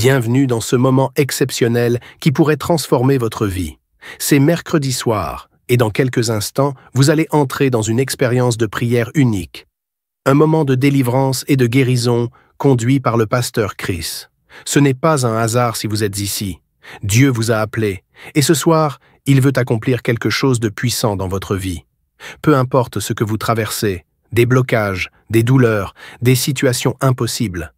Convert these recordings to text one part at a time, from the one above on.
Bienvenue dans ce moment exceptionnel qui pourrait transformer votre vie. C'est mercredi soir, et dans quelques instants, vous allez entrer dans une expérience de prière unique. Un moment de délivrance et de guérison conduit par le pasteur Chris. Ce n'est pas un hasard si vous êtes ici. Dieu vous a appelé, et ce soir, il veut accomplir quelque chose de puissant dans votre vie. Peu importe ce que vous traversez, des blocages, des douleurs, des situations impossibles.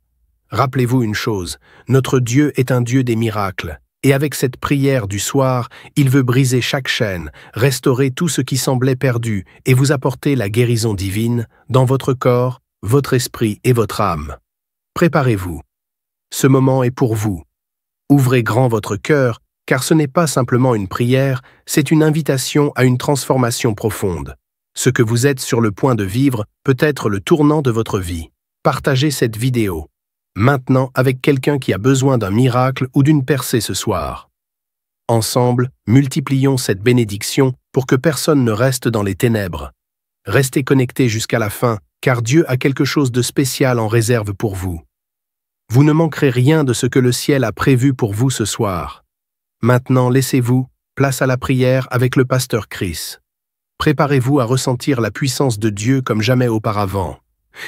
Rappelez-vous une chose, notre Dieu est un Dieu des miracles, et avec cette prière du soir, il veut briser chaque chaîne, restaurer tout ce qui semblait perdu et vous apporter la guérison divine dans votre corps, votre esprit et votre âme. Préparez-vous. Ce moment est pour vous. Ouvrez grand votre cœur, car ce n'est pas simplement une prière, c'est une invitation à une transformation profonde. Ce que vous êtes sur le point de vivre peut être le tournant de votre vie. Partagez cette vidéo. Maintenant avec quelqu'un qui a besoin d'un miracle ou d'une percée ce soir. Ensemble, multiplions cette bénédiction pour que personne ne reste dans les ténèbres. Restez connectés jusqu'à la fin, car Dieu a quelque chose de spécial en réserve pour vous. Vous ne manquerez rien de ce que le ciel a prévu pour vous ce soir. Maintenant, laissez-vous place à la prière avec le pasteur Chris. Préparez-vous à ressentir la puissance de Dieu comme jamais auparavant.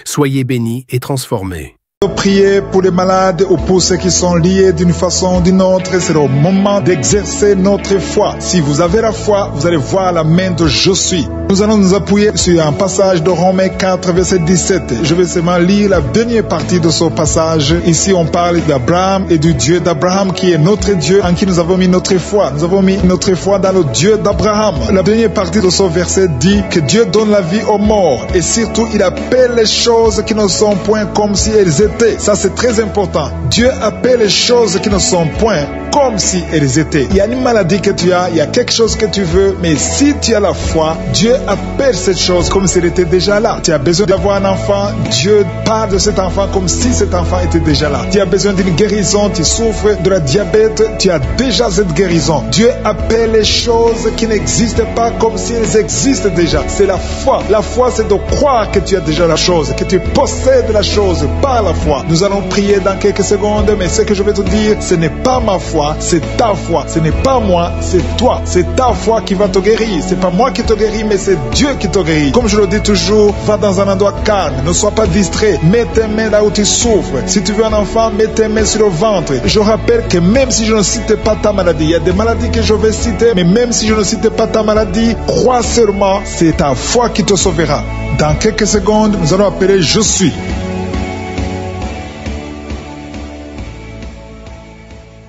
Soyez bénis et transformés. Prier pour les malades ou pour ceux qui sont liés d'une façon ou d'une autre, c'est le moment d'exercer notre foi. Si vous avez la foi, vous allez voir la main de Je suis. Nous allons nous appuyer sur un passage de Romains 4, verset 17. Je vais seulement lire la dernière partie de ce passage. Ici, on parle d'Abraham et du Dieu d'Abraham qui est notre Dieu en qui nous avons mis notre foi. Nous avons mis notre foi dans le Dieu d'Abraham. La dernière partie de ce verset dit que Dieu donne la vie aux morts et surtout, il appelle les choses qui ne sont point comme si elles étaient. Ça, c'est très important. Dieu appelle les choses qui ne sont point comme si elles étaient. Il y a une maladie que tu as, il y a quelque chose que tu veux, mais si tu as la foi, Dieu appelle cette chose comme si elle était déjà là. Tu as besoin d'avoir un enfant, Dieu parle de cet enfant comme si cet enfant était déjà là. Tu as besoin d'une guérison, tu souffres de la diabète, tu as déjà cette guérison. Dieu appelle les choses qui n'existent pas comme si elles existent déjà. C'est la foi. La foi, c'est de croire que tu as déjà la chose, que tu possèdes la chose par la foi. Nous allons prier dans quelques secondes, mais ce que je vais te dire, ce n'est pas ma foi, c'est ta foi. Ce n'est pas moi, c'est toi. C'est ta foi qui va te guérir. C'est pas moi qui te guéris, mais c'est Dieu qui te guérit. Comme je le dis toujours, va dans un endroit calme, ne sois pas distrait. Mets tes mains là où tu souffres. Si tu veux un enfant, mets tes mains sur le ventre. Je rappelle que même si je ne cite pas ta maladie, il y a des maladies que je vais citer, mais même si je ne cite pas ta maladie, crois seulement, c'est ta foi qui te sauvera. Dans quelques secondes, nous allons appeler Je suis.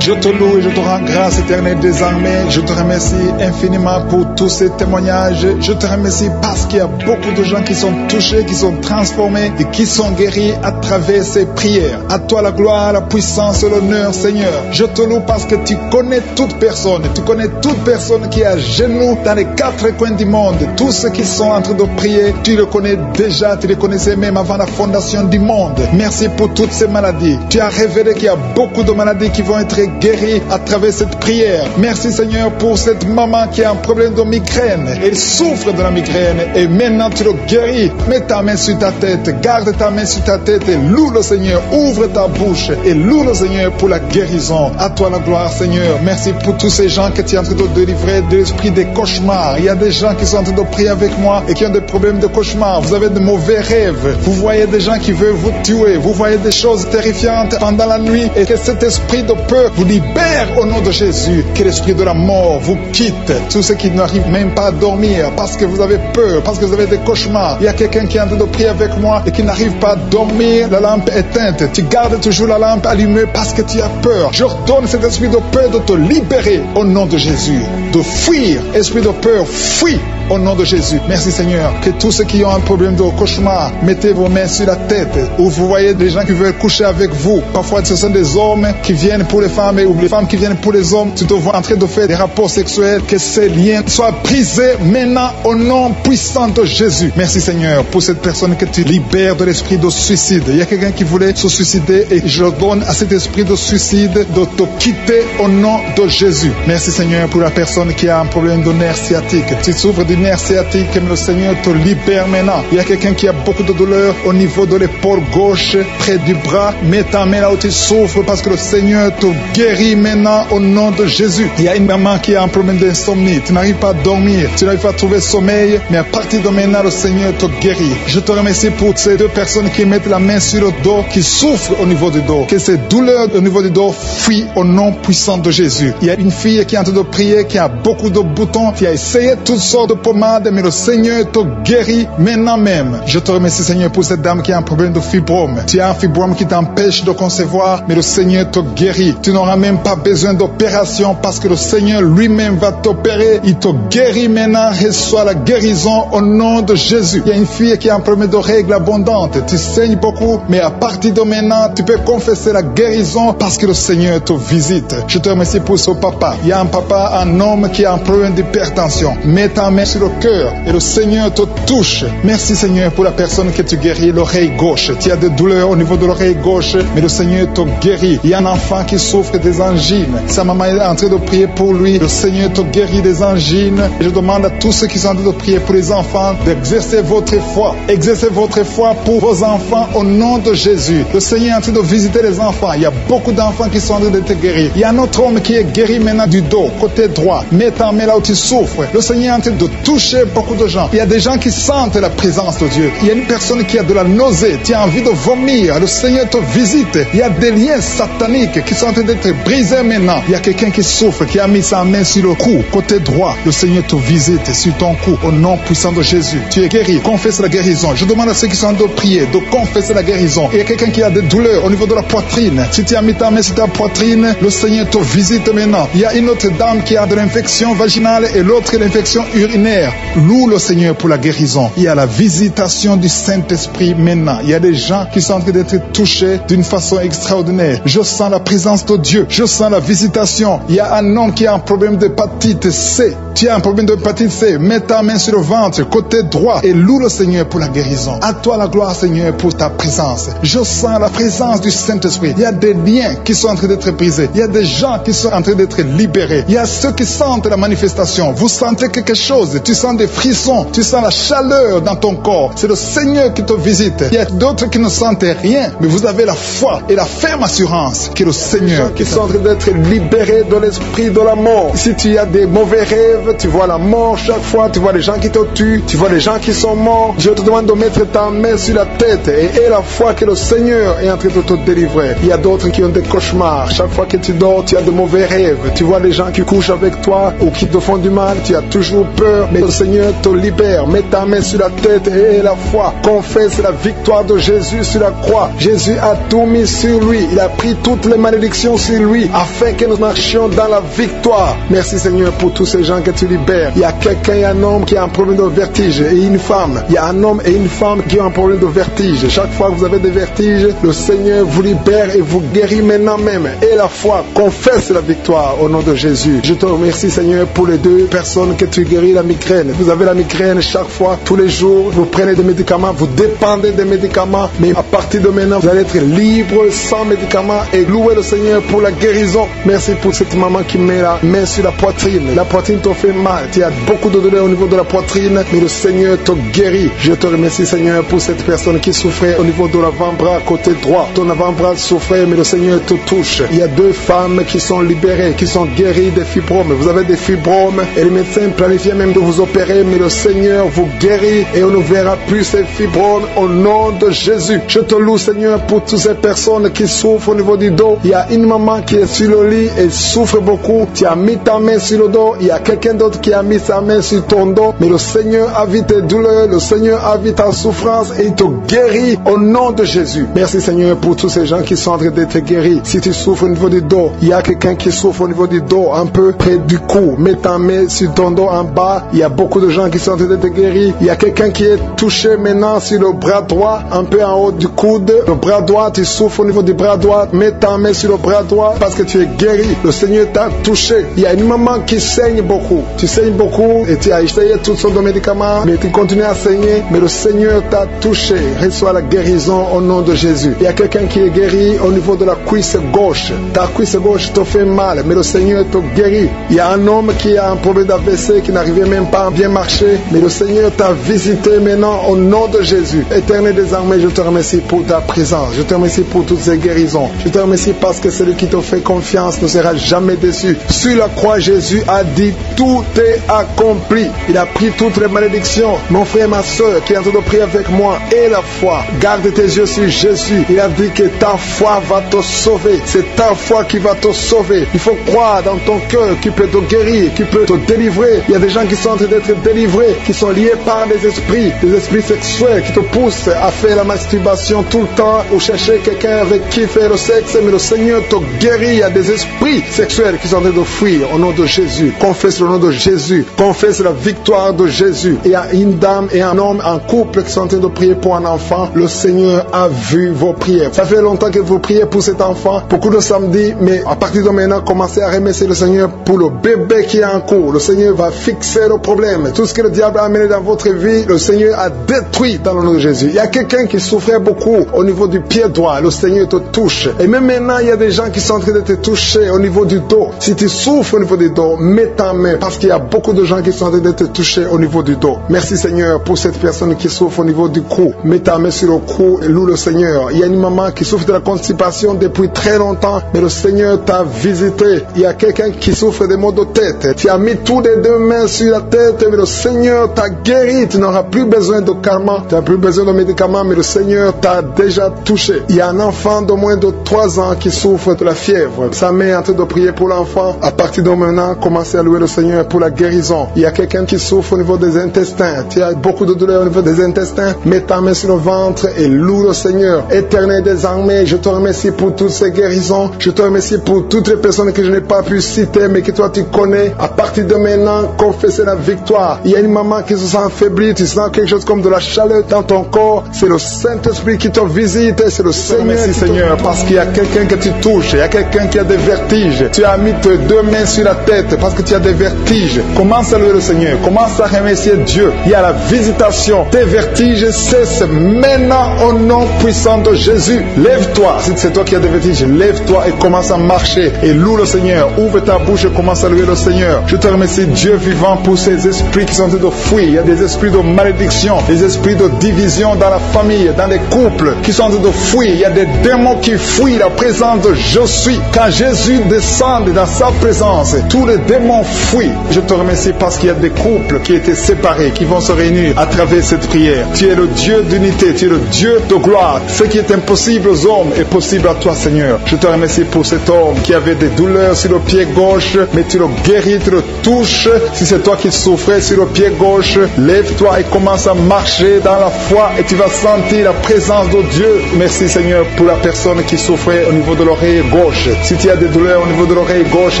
Je te loue et je te rends grâce éternelle désormais. Je te remercie infiniment pour tous ces témoignages. Je te remercie parce qu'il y a beaucoup de gens qui sont touchés, qui sont transformés et qui sont guéris à travers ces prières. À toi la gloire, la puissance et l'honneur, Seigneur. Je te loue parce que tu connais toute personne. Tu connais toute personne qui est à genoux dans les quatre coins du monde. Tous ceux qui sont en train de prier, tu le connais déjà. Tu les connaissais même avant la fondation du monde. Merci pour toutes ces maladies. Tu as révélé qu'il y a beaucoup de maladies qui vont être guérie à travers cette prière. Merci Seigneur pour cette maman qui a un problème de migraine. Elle souffre de la migraine et maintenant tu le guéris. Mets ta main sur ta tête, garde ta main sur ta tête et loue le Seigneur. Ouvre ta bouche et loue le Seigneur pour la guérison. À toi la gloire Seigneur. Merci pour tous ces gens que tu es en train de délivrer de l'esprit des cauchemars. Il y a des gens qui sont en train de prier avec moi et qui ont des problèmes de cauchemars. Vous avez de mauvais rêves. Vous voyez des gens qui veulent vous tuer. Vous voyez des choses terrifiantes pendant la nuit et que cet esprit de peur vous libère au nom de Jésus. Que l'esprit de la mort vous quitte. Tous ceux qui n'arrivent même pas à dormir parce que vous avez peur, parce que vous avez des cauchemars. Il y a quelqu'un qui est en train de prier avec moi et qui n'arrive pas à dormir, la lampe éteinte. Tu gardes toujours la lampe allumée parce que tu as peur. Je ordonne cet esprit de peur de te libérer au nom de Jésus. De fuir. Esprit de peur, fuis au nom de Jésus. Merci Seigneur. Que tous ceux qui ont un problème de cauchemar, mettez vos mains sur la tête. Ou vous voyez des gens qui veulent coucher avec vous. Parfois ce sont des hommes qui viennent pour les femmes ou les femmes qui viennent pour les hommes. Tu te vois en train de faire des rapports sexuels. Que ces liens soient brisés maintenant au nom puissant de Jésus. Merci Seigneur pour cette personne que tu libères de l'esprit de suicide. Il y a quelqu'un qui voulait se suicider et je donne à cet esprit de suicide de te quitter au nom de Jésus. Merci Seigneur pour la personne qui a un problème de nerf sciatique. Tu souffres d'une nerf sciatique, mais le Seigneur te libère maintenant. Il y a quelqu'un qui a beaucoup de douleur au niveau de l'épaule gauche, près du bras. Mets ta main là où tu souffres parce que le Seigneur te guérit maintenant au nom de Jésus. Il y a une maman qui a un problème d'insomnie. Tu n'arrives pas à dormir, tu n'arrives pas à trouver sommeil, mais à partir de maintenant, le Seigneur te guérit. Je te remercie pour ces deux personnes qui mettent la main sur le dos, qui souffrent au niveau du dos. Que ces douleurs au niveau du dos fuient au nom puissant de Jésus. Il y a une fille qui est en train de prier, qui a beaucoup de boutons, qui a essayé toutes sortes de pommades, mais le Seigneur te guérit maintenant même. Je te remercie, Seigneur, pour cette dame qui a un problème de fibrome. Tu as un fibrome qui t'empêche de concevoir, mais le Seigneur te guérit. Tu n'auras même pas besoin d'opération parce que le Seigneur lui-même va t'opérer. Il te guérit maintenant. Reçois la guérison au nom de Jésus. Il y a une fille qui a un problème de règles abondantes. Tu saignes beaucoup, mais à partir de maintenant, tu peux confesser la guérison parce que le Seigneur te visite. Je te remercie pour ce papa. Il y a un papa, un homme qui a un problème d'hypertension. Mets ta main sur le cœur et le Seigneur te touche. Merci Seigneur pour la personne que tu guéris, l'oreille gauche. Tu as des douleurs au niveau de l'oreille gauche, mais le Seigneur te guérit. Il y a un enfant qui souffre des angines. Sa maman est en train de prier pour lui. Le Seigneur te guérit des angines. Et je demande à tous ceux qui sont en train de prier pour les enfants d'exercer votre foi. Exercez votre foi pour vos enfants au nom de Jésus. Le Seigneur est en train de visiter les enfants. Il y a beaucoup d'enfants qui sont en train d'être guéris. Il y a un autre homme qui est guéri maintenant du dos, côté droit. Mets ta main là où tu souffres. Le Seigneur est en train de toucher beaucoup de gens. Il y a des gens qui sentent la présence de Dieu. Il y a une personne qui a de la nausée. Tu as envie de vomir. Le Seigneur te visite. Il y a des liens sataniques qui sont en train d'être brisés maintenant. Il y a quelqu'un qui souffre, qui a mis sa main sur le cou, côté droit. Le Seigneur te visite sur ton cou au nom puissant de Jésus. Tu es guéri. Confesse la guérison. Je demande à ceux qui sont en train de prier de confesser la guérison. Il y a quelqu'un qui a des douleurs au niveau de la poitrine. Si tu as mis ta main sur ta poitrine, le Seigneur te visite maintenant. Il y a une autre dame qui a de l'infection vaginale et l'autre l'infection urinaire. Loue le Seigneur pour la guérison. Il y a la visitation du Saint-Esprit maintenant. Il y a des gens qui sont en train d'être touchés d'une façon extraordinaire. Je sens la présence de Dieu. Je sens la visitation. Il y a un homme qui a un problème d'hépatite C. Tu as un problème d'hépatite C. Mets ta main sur le ventre, côté droit, et loue le Seigneur pour la guérison. À toi la gloire, Seigneur, pour ta présence. Je sens la présence du Saint-Esprit. Il y a des liens qui sont en train d'être brisés. Il y a des gens qui sont en train d'être libérés. Il y a ceux qui sentent la manifestation. Vous sentez quelque chose. Tu sens des frissons. Tu sens la chaleur dans ton corps. C'est le Seigneur qui te visite. Il y a d'autres qui ne sentent rien, mais vous avez la foi et la ferme assurance que le Seigneur qui sont en train d'être libérés de l'esprit de la mort. Si tu as des mauvais rêves, tu vois la mort chaque fois, tu vois les gens qui te tuent, tu vois les gens qui sont morts. Je te demande de mettre ta main sur la tête et la foi que le Seigneur est en train de te délivrer. Il y a d'autres qui ont des cauchemars. Chaque fois que tu dors, tu as de mauvais rêves. Tu vois les gens qui couchent avec toi ou qui te font du mal. Tu as toujours peur, mais le Seigneur te libère. Mets ta main sur la tête et la foi. Confesse la victoire de Jésus sur la croix. Jésus a tout mis sur lui. Il a pris toutes les malédictions sur lui afin que nous marchions dans la victoire. Merci Seigneur pour tous ces gens que tu libères. Il y a quelqu'un et un homme qui a un problème de vertige et une femme. Il y a un homme et une femme qui ont un problème de vertige. Chaque fois que vous avez des vertiges, le Seigneur vous libère et vous guérit maintenant même. Et la foi confesse la victoire au nom de Jésus. Je te remercie Seigneur pour les deux personnes que tu guéris la migraine. Vous avez la migraine chaque fois, tous les jours, vous prenez des médicaments, vous dépendez des médicaments, mais à partir de maintenant, vous allez être libre sans médicaments et louer le Seigneur pour la guérison. Merci pour cette maman qui met la main sur la poitrine. La poitrine te fait mal, tu as beaucoup de douleur au niveau de la poitrine, mais le Seigneur te guérit. Je te remercie Seigneur pour cette personne qui souffrait au niveau de l'avant-bras côté droit. Ton avant-bras souffrait, mais le Seigneur te touche. Il y a deux femmes qui sont libérées, qui sont guéries des fibromes. Vous avez des fibromes et les médecins planifiaient même de vous opérer, mais le Seigneur vous guérit et on ne verra plus ces fibromes au nom de Jésus. Je te loue Seigneur pour toutes ces personnes qui souffrent au niveau du dos. Il y a une maman qui est sur le lit et souffre beaucoup. Tu as mis ta main sur le dos. Il y a quelqu'un d'autre qui a mis sa main sur ton dos, mais le Seigneur a vu tes douleurs, le Seigneur a vu ta souffrance et il te guérit au nom de Jésus. Merci Seigneur pour tous ces gens qui sont en train d'être guéris. Si tu souffres au niveau du dos, il y a quelqu'un qui souffre au niveau du dos, un peu près du cou. Mets ta main sur ton dos en bas. Il y a beaucoup de gens qui sont en train d'être guéris. Il y a quelqu'un qui est touché maintenant sur le bras droit, un peu en haut du coude. Le bras droit, tu souffres au niveau du bras droit. Mets ta main sur le bras droit parce que tu es guéri. Le Seigneur t'a touché. Il y a une maman qui saigne beaucoup. Tu saignes beaucoup et tu as essayé toutes sortes de médicaments, mais tu continues à saigner. Mais le Seigneur t'a touché. Reçois la guérison au nom de Jésus. Il y a quelqu'un qui est guéri au niveau de la cuisse gauche. Ta cuisse gauche te fait mal, mais le Seigneur te guérit. Il y a un homme qui a un problème d'AVC qui n'arrivait même pas bien marché, mais le Seigneur t'a visité maintenant au nom de Jésus. Éternel des armées, je te remercie pour ta présence. Je te remercie pour toutes ces guérisons. Je te remercie parce que celui qui te fait confiance ne sera jamais déçu. Sur la croix, Jésus a dit tout est accompli. Il a pris toutes les malédictions. Mon frère et ma soeur qui est en train de prier avec moi, et la foi. Garde tes yeux sur Jésus. Il a dit que ta foi va te sauver. C'est ta foi qui va te sauver. Il faut croire dans ton cœur qui peut te guérir, qui peut te délivrer. Il y a des gens qui sont en train d'être délivrés, qui sont liés par des esprits sexuels qui te poussent à faire la masturbation tout le temps ou chercher quelqu'un avec qui faire le sexe, mais le Seigneur te guérit. Il y a des esprits sexuels qui sont en train de fuir au nom de Jésus. Confesse le nom de Jésus. Confesse la victoire de Jésus. Il y a une dame et un homme en couple qui sont en train de prier pour un enfant. Le Seigneur a vu vos prières. Ça fait longtemps que vous priez pour cet enfant. Beaucoup de samedis, mais à partir de maintenant, commencez à remercier le Seigneur pour le bébé qui est en cours. Le Seigneur va fixer le problème. Tout ce que le diable a amené dans votre vie, le Seigneur a détruit dans le nom de Jésus. Il y a quelqu'un qui souffrait beaucoup au niveau du pied droit. Le Seigneur te touche. Et même maintenant, il y a des gens qui sont en train de te toucher au niveau du dos. Si tu souffres au niveau du dos, mets ta main parce qu'il y a beaucoup de gens qui sont en train de te toucher au niveau du dos. Merci Seigneur pour cette personne qui souffre au niveau du cou. Mets ta main sur le cou et loue le Seigneur. Il y a une maman qui souffre de la constipation depuis très longtemps, mais le Seigneur t'a visité. Il y a quelqu'un qui souffre des maux de tête. Tu as mis toutes les deux mains sur la tête, mais le Seigneur t'a guéri. Tu n'auras plus besoin de karma, tu n'as plus besoin de médicaments, mais le Seigneur t'a déjà touché. Il y a un enfant de moins de 3 ans qui souffre de la fièvre. Sa mère est en train de prier pour l'enfant. À partir de maintenant, commencez à louer le Seigneur pour la guérison. Il y a quelqu'un qui souffre au niveau des intestins. Tu as beaucoup de douleurs au niveau des intestins. Mets ta main sur le ventre et loue le Seigneur. Éternel des armées, je te remercie pour toutes ces guérisons. Je te remercie pour toutes les personnes que je n'ai pas pu citer, mais que toi tu connais. À partir de maintenant, confessez la victoire. Il y a une maman qui se sent affaiblie. Tu sens quelque chose comme de la chaleur dans ton corps. C'est le Saint-Esprit qui te visite. C'est le Seigneur. Merci Seigneur, parce qu'il y a quelqu'un que tu touches. Il y a quelqu'un qui a des vertiges. Tu as mis tes 2 mains sur la tête parce que tu as des vertiges. Commence à louer le Seigneur. Commence à remercier Dieu. Il y a la visitation. Tes vertiges cessent maintenant au nom puissant de Jésus. Lève-toi. Si c'est toi qui as des vertiges, lève-toi et commence à marcher. Et loue le Seigneur. Ouvre ta bouche et commence à louer le Seigneur. Je te remercie Dieu vivant pour ces esprits qui sont en train de fuir. Il y a des esprits de malédiction, des esprits de division dans la famille, dans les couples qui sont en train de fuir. Il y a des démons qui fuient la présence de Je suis. Quand Jésus descend dans sa présence, tous les démons fuient. Je te remercie parce qu'il y a des couples qui étaient séparés, qui vont se réunir à travers cette prière. Tu es le Dieu d'unité, tu es le Dieu de gloire. Ce qui est impossible aux hommes est possible à toi, Seigneur. Je te remercie pour cet homme qui avait des douleurs sur le pied gauche, mais tu le guéris, tu le touches. Si c'est toi qui souffrais sur le pied gauche, lève-toi et commence à marcher dans la foi et tu vas sentir la présence de Dieu. Merci, Seigneur, pour la personne qui souffrait au niveau de l'oreille gauche. Si tu as des douleurs au niveau de l'oreille gauche,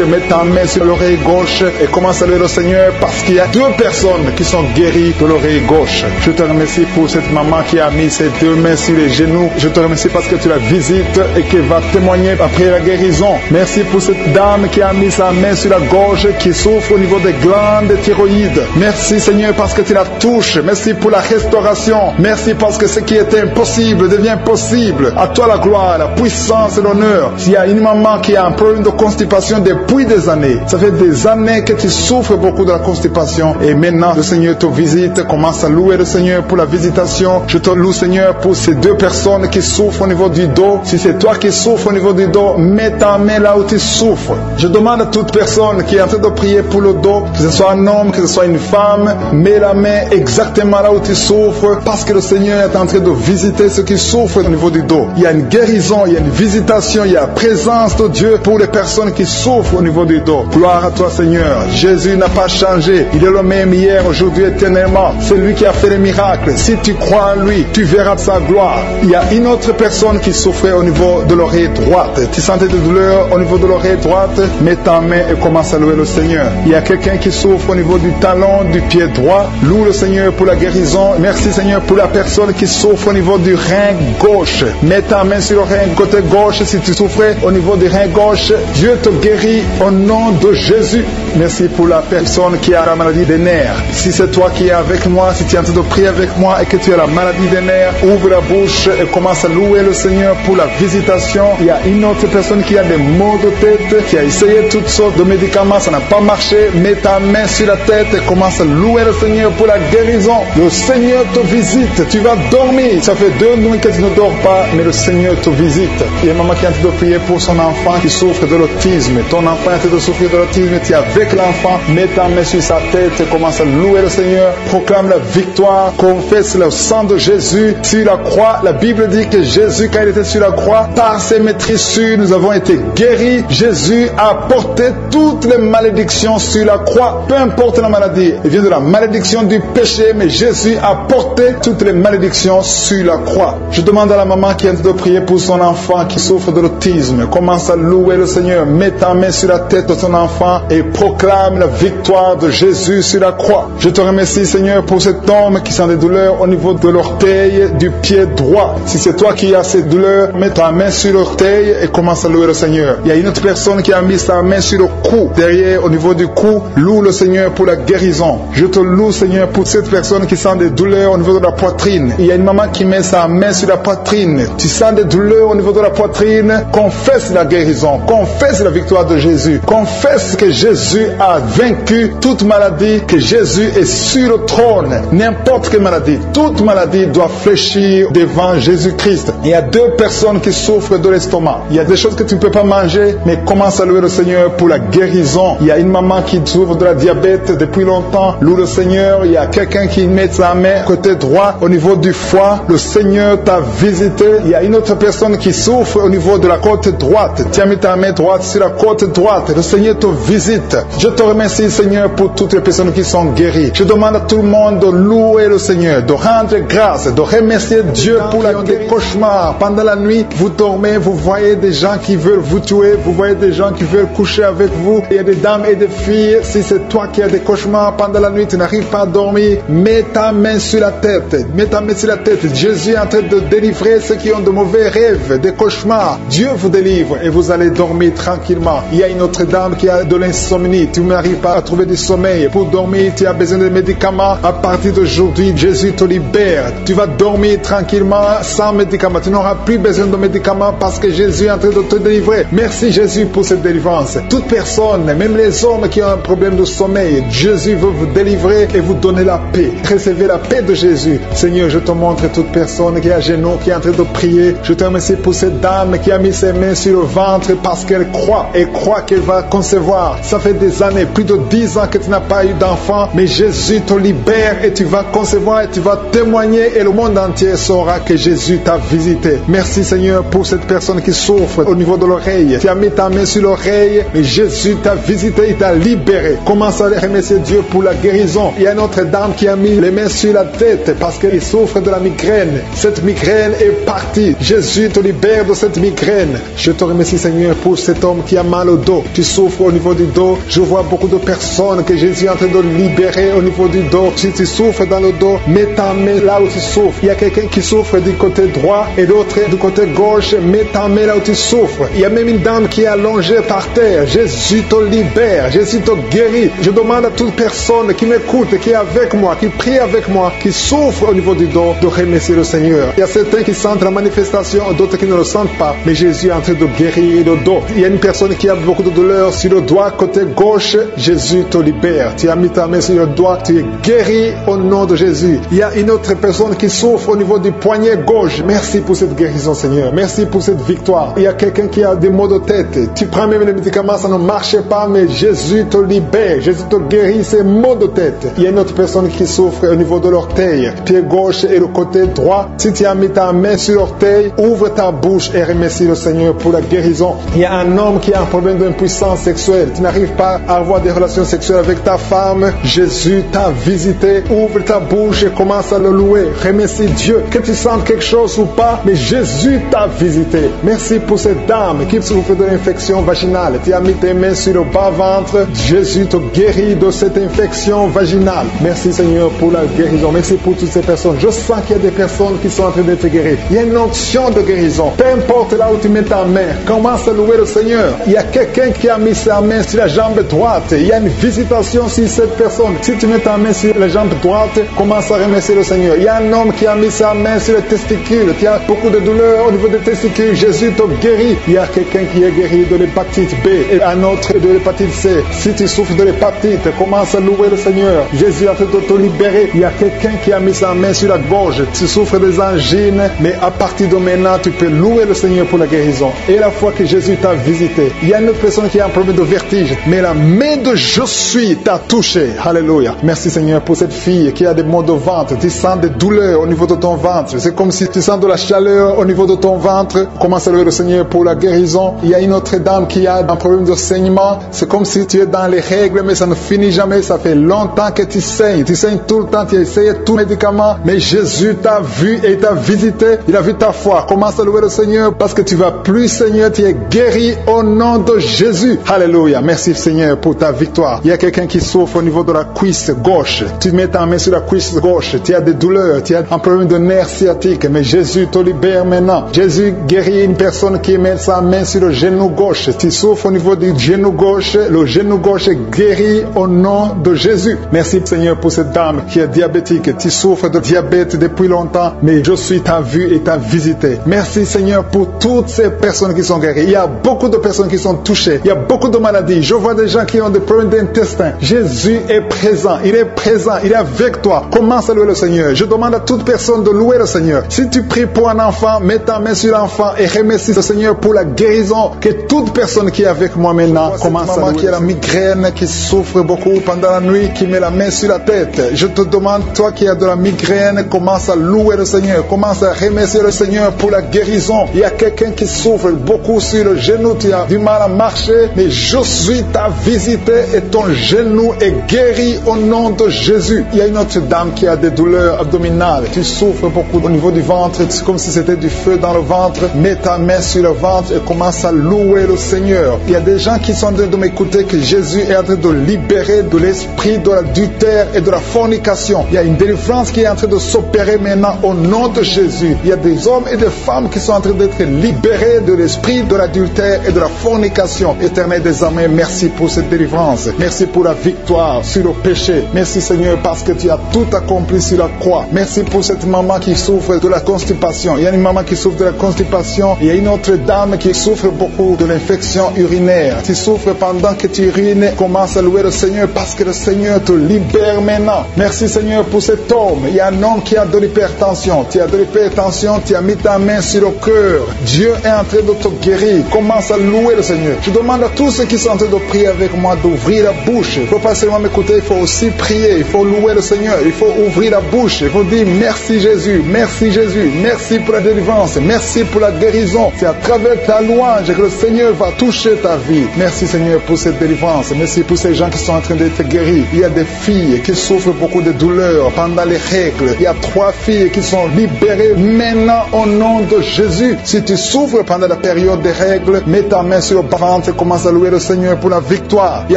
mets ta main sur l'oreille gauche et commence à louer le Seigneur parce qu'il y a 2 personnes qui sont guéries de l'oreille gauche. Je te remercie pour cette maman qui a mis ses 2 mains sur les genoux. Je te remercie parce que tu la visites et qu'elle va témoigner après la guérison. Merci pour cette dame qui a mis sa main sur la gorge, qui souffre au niveau des glandes thyroïdes. Merci, Seigneur, parce que tu la touches. Merci pour la restauration. Merci parce que ce qui était impossible devient possible. À toi la gloire, la puissance et l'honneur. S'il y a une maman qui a un problème de constipation depuis des années, ça fait des années que tu souffres beaucoup de la constipation et maintenant le Seigneur te visite. Commence à louer le Seigneur pour la visitation. Je te loue, Seigneur, pour ces 2 personnes qui souffrent au niveau du dos. Si c'est toi qui souffres au niveau du dos, mets ta main là où tu souffres. Je demande à toute personne qui est en train de prier pour le dos, que ce soit un homme, que ce soit une femme, mets la main exactement là où tu souffres parce que le Seigneur est en train de visiter ceux qui souffrent au niveau du dos. Il y a une guérison, il y a une visitation, il y a la présence de Dieu pour les personnes qui souffrent au niveau du dos. Gloire à toi, Seigneur. Jésus n'a pas changé. Il est le même hier, aujourd'hui, éternellement. C'est lui qui a fait les miracles. Si tu crois en lui, tu verras sa gloire. Il y a une autre personne qui souffrait au niveau de l'oreille droite. Tu sentais des douleurs au niveau de l'oreille droite, mets ta main et commence à louer le Seigneur. Il y a quelqu'un qui souffre au niveau du talon du pied droit. Loue le Seigneur pour la guérison. Merci, Seigneur, pour la personne qui souffre au niveau du rein gauche. Mets ta main sur le rein côté gauche. Si tu souffrais au niveau du rein gauche, Dieu te guérit au nom de Jésus. Merci pour la personne qui a la maladie des nerfs. Si c'est toi qui es avec moi, si tu es en train de prier avec moi et que tu as la maladie des nerfs, ouvre la bouche et commence à louer le Seigneur pour la visitation. Il y a une autre personne qui a des maux de tête, qui a essayé toutes sortes de médicaments, ça n'a pas marché. Mets ta main sur la tête tête et commence à louer le Seigneur pour la guérison. Le Seigneur te visite, tu vas dormir. Ça fait 2 nuits que tu ne dors pas, mais le Seigneur te visite. Il y a une maman qui est en train de prier pour son enfant qui souffre de l'autisme. Ton enfant est en train de souffrir de l'autisme, tu es avec l'enfant, mets ta main sur sa tête et commence à louer le Seigneur. Proclame la victoire, confesse le sang de Jésus sur la croix. La Bible dit que Jésus, quand il était sur la croix, par ses maîtrissures, nous avons été guéris. Jésus a porté toutes les malédictions sur la croix. Peu importe la maladie, il vient de la malédiction du péché, mais Jésus a porté toutes les malédictions sur la croix. Je demande à la maman qui est en train de prier pour son enfant qui souffre de l'autisme, commence à louer le Seigneur, mets ta main sur la tête de ton enfant et proclame la victoire de Jésus sur la croix. Je te remercie, Seigneur, pour cet homme qui sent des douleurs au niveau de l'orteil du pied droit. Si c'est toi qui as ces douleurs, mets ta main sur l'orteil et commence à louer le Seigneur. Il y a une autre personne qui a mis sa main sur le cou, derrière, au niveau du cou. Loue le Seigneur pour la guérison. Je te loue, Seigneur, pour cette personne qui sent des douleurs au niveau de la poitrine. Il y a une maman qui met sa main sur la poitrine. Tu sens des douleurs au niveau de la poitrine. Confesse la guérison. Confesse la victoire de Jésus. Confesse que Jésus a vaincu toute maladie, que Jésus est sur le trône. N'importe quelle maladie, toute maladie doit fléchir devant Jésus-Christ. Il y a 2 personnes qui souffrent de l'estomac. Il y a des choses que tu ne peux pas manger, mais commence à louer le Seigneur pour la guérison. Il y a une maman qui souffre de la diabète depuis longtemps. Loue le Seigneur. Il y a quelqu'un qui met sa main côté droit au niveau du foie. Le Seigneur t'a visité. Il y a une autre personne qui souffre au niveau de la côte droite. Tu as mis ta main droite sur la côte droite. Le Seigneur te visite. Je te remercie, Seigneur, pour toutes les personnes qui sont guéries. Je demande à tout le monde de louer le Seigneur, de rendre grâce, de remercier Dieu pour des cauchemars. Pendant la nuit, vous dormez, vous voyez des gens qui veulent vous tuer, vous voyez des gens qui veulent coucher avec vous. Il y a des dames et des filles. Si c'est toi qui as des cauchemars pendant la nuit, tu n'arrives pas à dormir, mets ta main sur la tête. Mets ta main sur la tête. Jésus est en train de délivrer ceux qui ont de mauvais rêves, des cauchemars. Dieu vous délivre et vous allez dormir tranquillement. Il y a une autre dame qui a de l'insomnie. Tu n'arrives pas à trouver du sommeil. Pour dormir, tu as besoin de médicaments. À partir d'aujourd'hui, Jésus te libère. Tu vas dormir tranquillement sans médicaments. Tu n'auras plus besoin de médicaments parce que Jésus est en train de te délivrer. Merci Jésus pour cette délivrance. Toute personne, même les hommes qui ont un problème de sommeil, Jésus veut vous délivrer et vous donner la paix. Recevez la paix de Jésus. Seigneur, je te montre toute personne qui est à genoux, qui est en train de prier. Je te remercie pour cette dame qui a mis ses mains sur le ventre parce qu'elle croit et croit qu'elle va concevoir. Ça fait des années, plus de 10 ans que tu n'as pas eu d'enfant, mais Jésus te libère et tu vas concevoir et tu vas témoigner et le monde entier saura que Jésus t'a visité. Merci Seigneur pour cette personne qui souffre au niveau de l'oreille. Tu as mis ta main sur l'oreille, mais Jésus t'a visité, il t'a libéré. Commence à remercier Dieu pour la guérison. Il y a une autre dame qui a mis les mains sur la tête parce qu'elle souffre de la migraine. Cette migraine est partie. Jésus te libère de cette migraine. Je te remercie Seigneur pour cet homme qui a mal au dos. Tu souffres au niveau du dos. Je vois beaucoup de personnes que Jésus est en train de libérer au niveau du dos. Si tu souffres dans le dos, mets ta main là où tu souffres. Il y a quelqu'un qui souffre du côté droit et l'autre du côté gauche. Mets ta main là où tu souffres. Il y a même une dame qui est allongée par terre. Jésus te libère. Jésus te guérit. Je demande à toute personne qui m'écoute, qui est avec moi, qui prie avec moi, qui souffre au niveau du dos, de remercier le Seigneur. Il y a certains qui sentent la manifestation, d'autres qui ne le sentent pas. Mais Jésus est en train de guérir le dos. Il y a une personne qui a beaucoup de douleur sur le doigt, côté gauche. Jésus te libère. Tu as mis ta main sur le doigt. Tu es guéri au nom de Jésus. Il y a une autre personne qui souffre au niveau du poignet gauche. Merci pour cette guérison, Seigneur. Merci pour cette victoire. Il y a quelqu'un qui a des maux de tête. Tu prends même les médicaments, ça ne marche pas, mais Jésus te libère. Jésus te guérit ces maux de tête. Il y a une autre personne qui souffre au niveau de l'orteil, pied gauche et le côté droit. Si tu as mis ta main sur l'orteil, ouvre ta bouche et remercie le Seigneur pour la guérison. Il y a un homme qui a un problème d'impuissance sexuelle. Tu n'arrives pas à avoir des relations sexuelles avec ta femme. Jésus t'a visité. Ouvre ta bouche et commence à le louer. Remercie Dieu. Que tu sentes quelque chose ou pas, mais Jésus t'a visité. Merci pour cette dame qui souffre de l'infection vaginale. Tu as mis tes mains sur le bas-ventre. Jésus te guérit de cette infection vaginale. Merci Seigneur pour la guérison. Merci pour toutes ces personnes. Je sens qu'il y a des personnes qui sont en train d'être guéries. Il y a une onction de guérison. Peu importe là où tu mets ta main, commence à louer le Seigneur. Il y a quelqu'un qui a mis sa main sur la jambe droite. Il y a une visitation sur cette personne. Si tu mets ta main sur la jambe droite, commence à remercier le Seigneur. Il y a un homme qui a mis sa main sur le testicule. Tu as beaucoup de douleurs au niveau des testicules. Jésus te guérit. Il y a quelqu'un qui est guéri de l'hépatite B et un autre de l'hépatite C. Si tu souffres de l'hépatite, commence à louer le Seigneur. Jésus a fait de te libérer. Il y a quelqu'un qui a mis sa main sur la gorge. Tu souffres des angines, mais à partir de maintenant, tu peux louer le Seigneur pour la guérison. Et la fois que Jésus t'a visité, il y a une autre personne qui a un problème de vertige, mais la main de Je suis t'a touché. Alléluia. Merci Seigneur pour cette fille qui a des maux de ventre. Tu sens des douleurs au niveau de ton ventre. C'est comme si tu sens de la chaleur au niveau de ton ventre. Commence à louer le Seigneur pour la guérison. Il y a une autre dame qui a un problème de saignement. C'est comme si tu es dans les règles, mais ça ne finit jamais. Ça fait longtemps que tu saignes. Tu saignes tout le temps. Tu as essayé tout médicament, mais Jésus t'a vu et t'a visité. Il a vu ta foi. Commence à louer le Seigneur parce que tu vas plus saigner. Tu es guéri au nom de Jésus. Alléluia. Merci Seigneur pour ta victoire. Il y a quelqu'un qui souffre au niveau de la cuisse gauche. Tu mets ta main sur la cuisse gauche. Tu as des douleurs. Tu as un problème de nerf sciatique, mais Jésus te libère maintenant. Jésus guérit une personne qui met sa main sur le genou gauche. Tu souffres au niveau du genou gauche. Le genou gauche est guéri au nom de Jésus. Merci Seigneur pour cette dame qui est diabétique. Tu souffres de diabète depuis longtemps, mais Je suis t'a vu et t'a visité. Merci Seigneur pour toutes ces personnes qui sont guéries. Il y a beaucoup de personnes qui sont touchées. Il y a beaucoup de maladies. Je vois des gens qui ont des problèmes d'intestin. Jésus est présent. Il est présent. Il est avec toi. Commence à louer le Seigneur. Je demande à toute personne de louer le Seigneur. Si tu pries pour un enfant, mets ta main sur l'enfant et remercie le Seigneur pour la guérison. Que toute personne qui est avec moi maintenant commence à louer. Qui a la migraine, qui souffre beaucoup pendant la nuit, qui met la main sur la tête. Je te demande, toi qui as de la migraine, commence à louer le Seigneur. Commence à remercier le Seigneur pour la guérison. Il y a quelqu'un qui souffre beaucoup sur le genou. Tu as du mal à marcher, mais je suis t'a visité et ton genou est guéri au nom de Jésus. Il y a une autre dame qui a des douleurs abdominales. Tu souffres beaucoup au niveau du ventre. C'est comme si c'était du feu dans le ventre. Mets ta main sur le ventre et commence à louer le Seigneur. Il y a des gens qui sont en train de m'écouter que Jésus est en train de libérer de l'esprit de l'adultère et de la fornication. Il y a une délivrance qui est en train de s'opérer maintenant au nom de Jésus. Il y a des hommes et des femmes qui sont en train d'être libérés de l'esprit de l'adultère et de la fornication. Éternel des armées, merci pour cette délivrance. Merci pour la victoire sur le péché. Merci Seigneur parce que tu as tout accompli sur la croix. Merci pour cette maman qui souffre de la constipation. Il y a une maman qui souffre de la constipation. Il y a une autre dame qui souffre beaucoup de l'infection urinaire. Tu souffres pendant que tu urines. Commence à louer le Seigneur parce que le Seigneur te libère maintenant. Merci Seigneur pour cet homme. Il y a un homme qui a de l'hypertension. Tu as de l'hypertension, tu as mis ta main sur le cœur. Dieu est en train de te guérir. Commence à louer le Seigneur. Je demande à tous ceux qui sont en train de prier avec moi d'ouvrir la bouche. Il ne faut pas seulement m'écouter, il faut aussi prier. Il faut louer le Seigneur. Il faut ouvrir la bouche. Il faut dire merci Jésus, merci Jésus, merci pour la délivrance, merci pour la guérison. C'est à travers ta louange que le Seigneur va toucher ta vie. Merci Seigneur pour cette délivrance. Merci pour ces gens qui sont en train d'être guéris. Il y a des filles qui souffrent beaucoup de douleurs pendant les règles. Il y a 3 filles qui sont libérées maintenant au nom de Jésus. Si tu souffres pendant la période des règles, mets ta main sur le ventre et commence à louer le Seigneur pour la victoire. Il y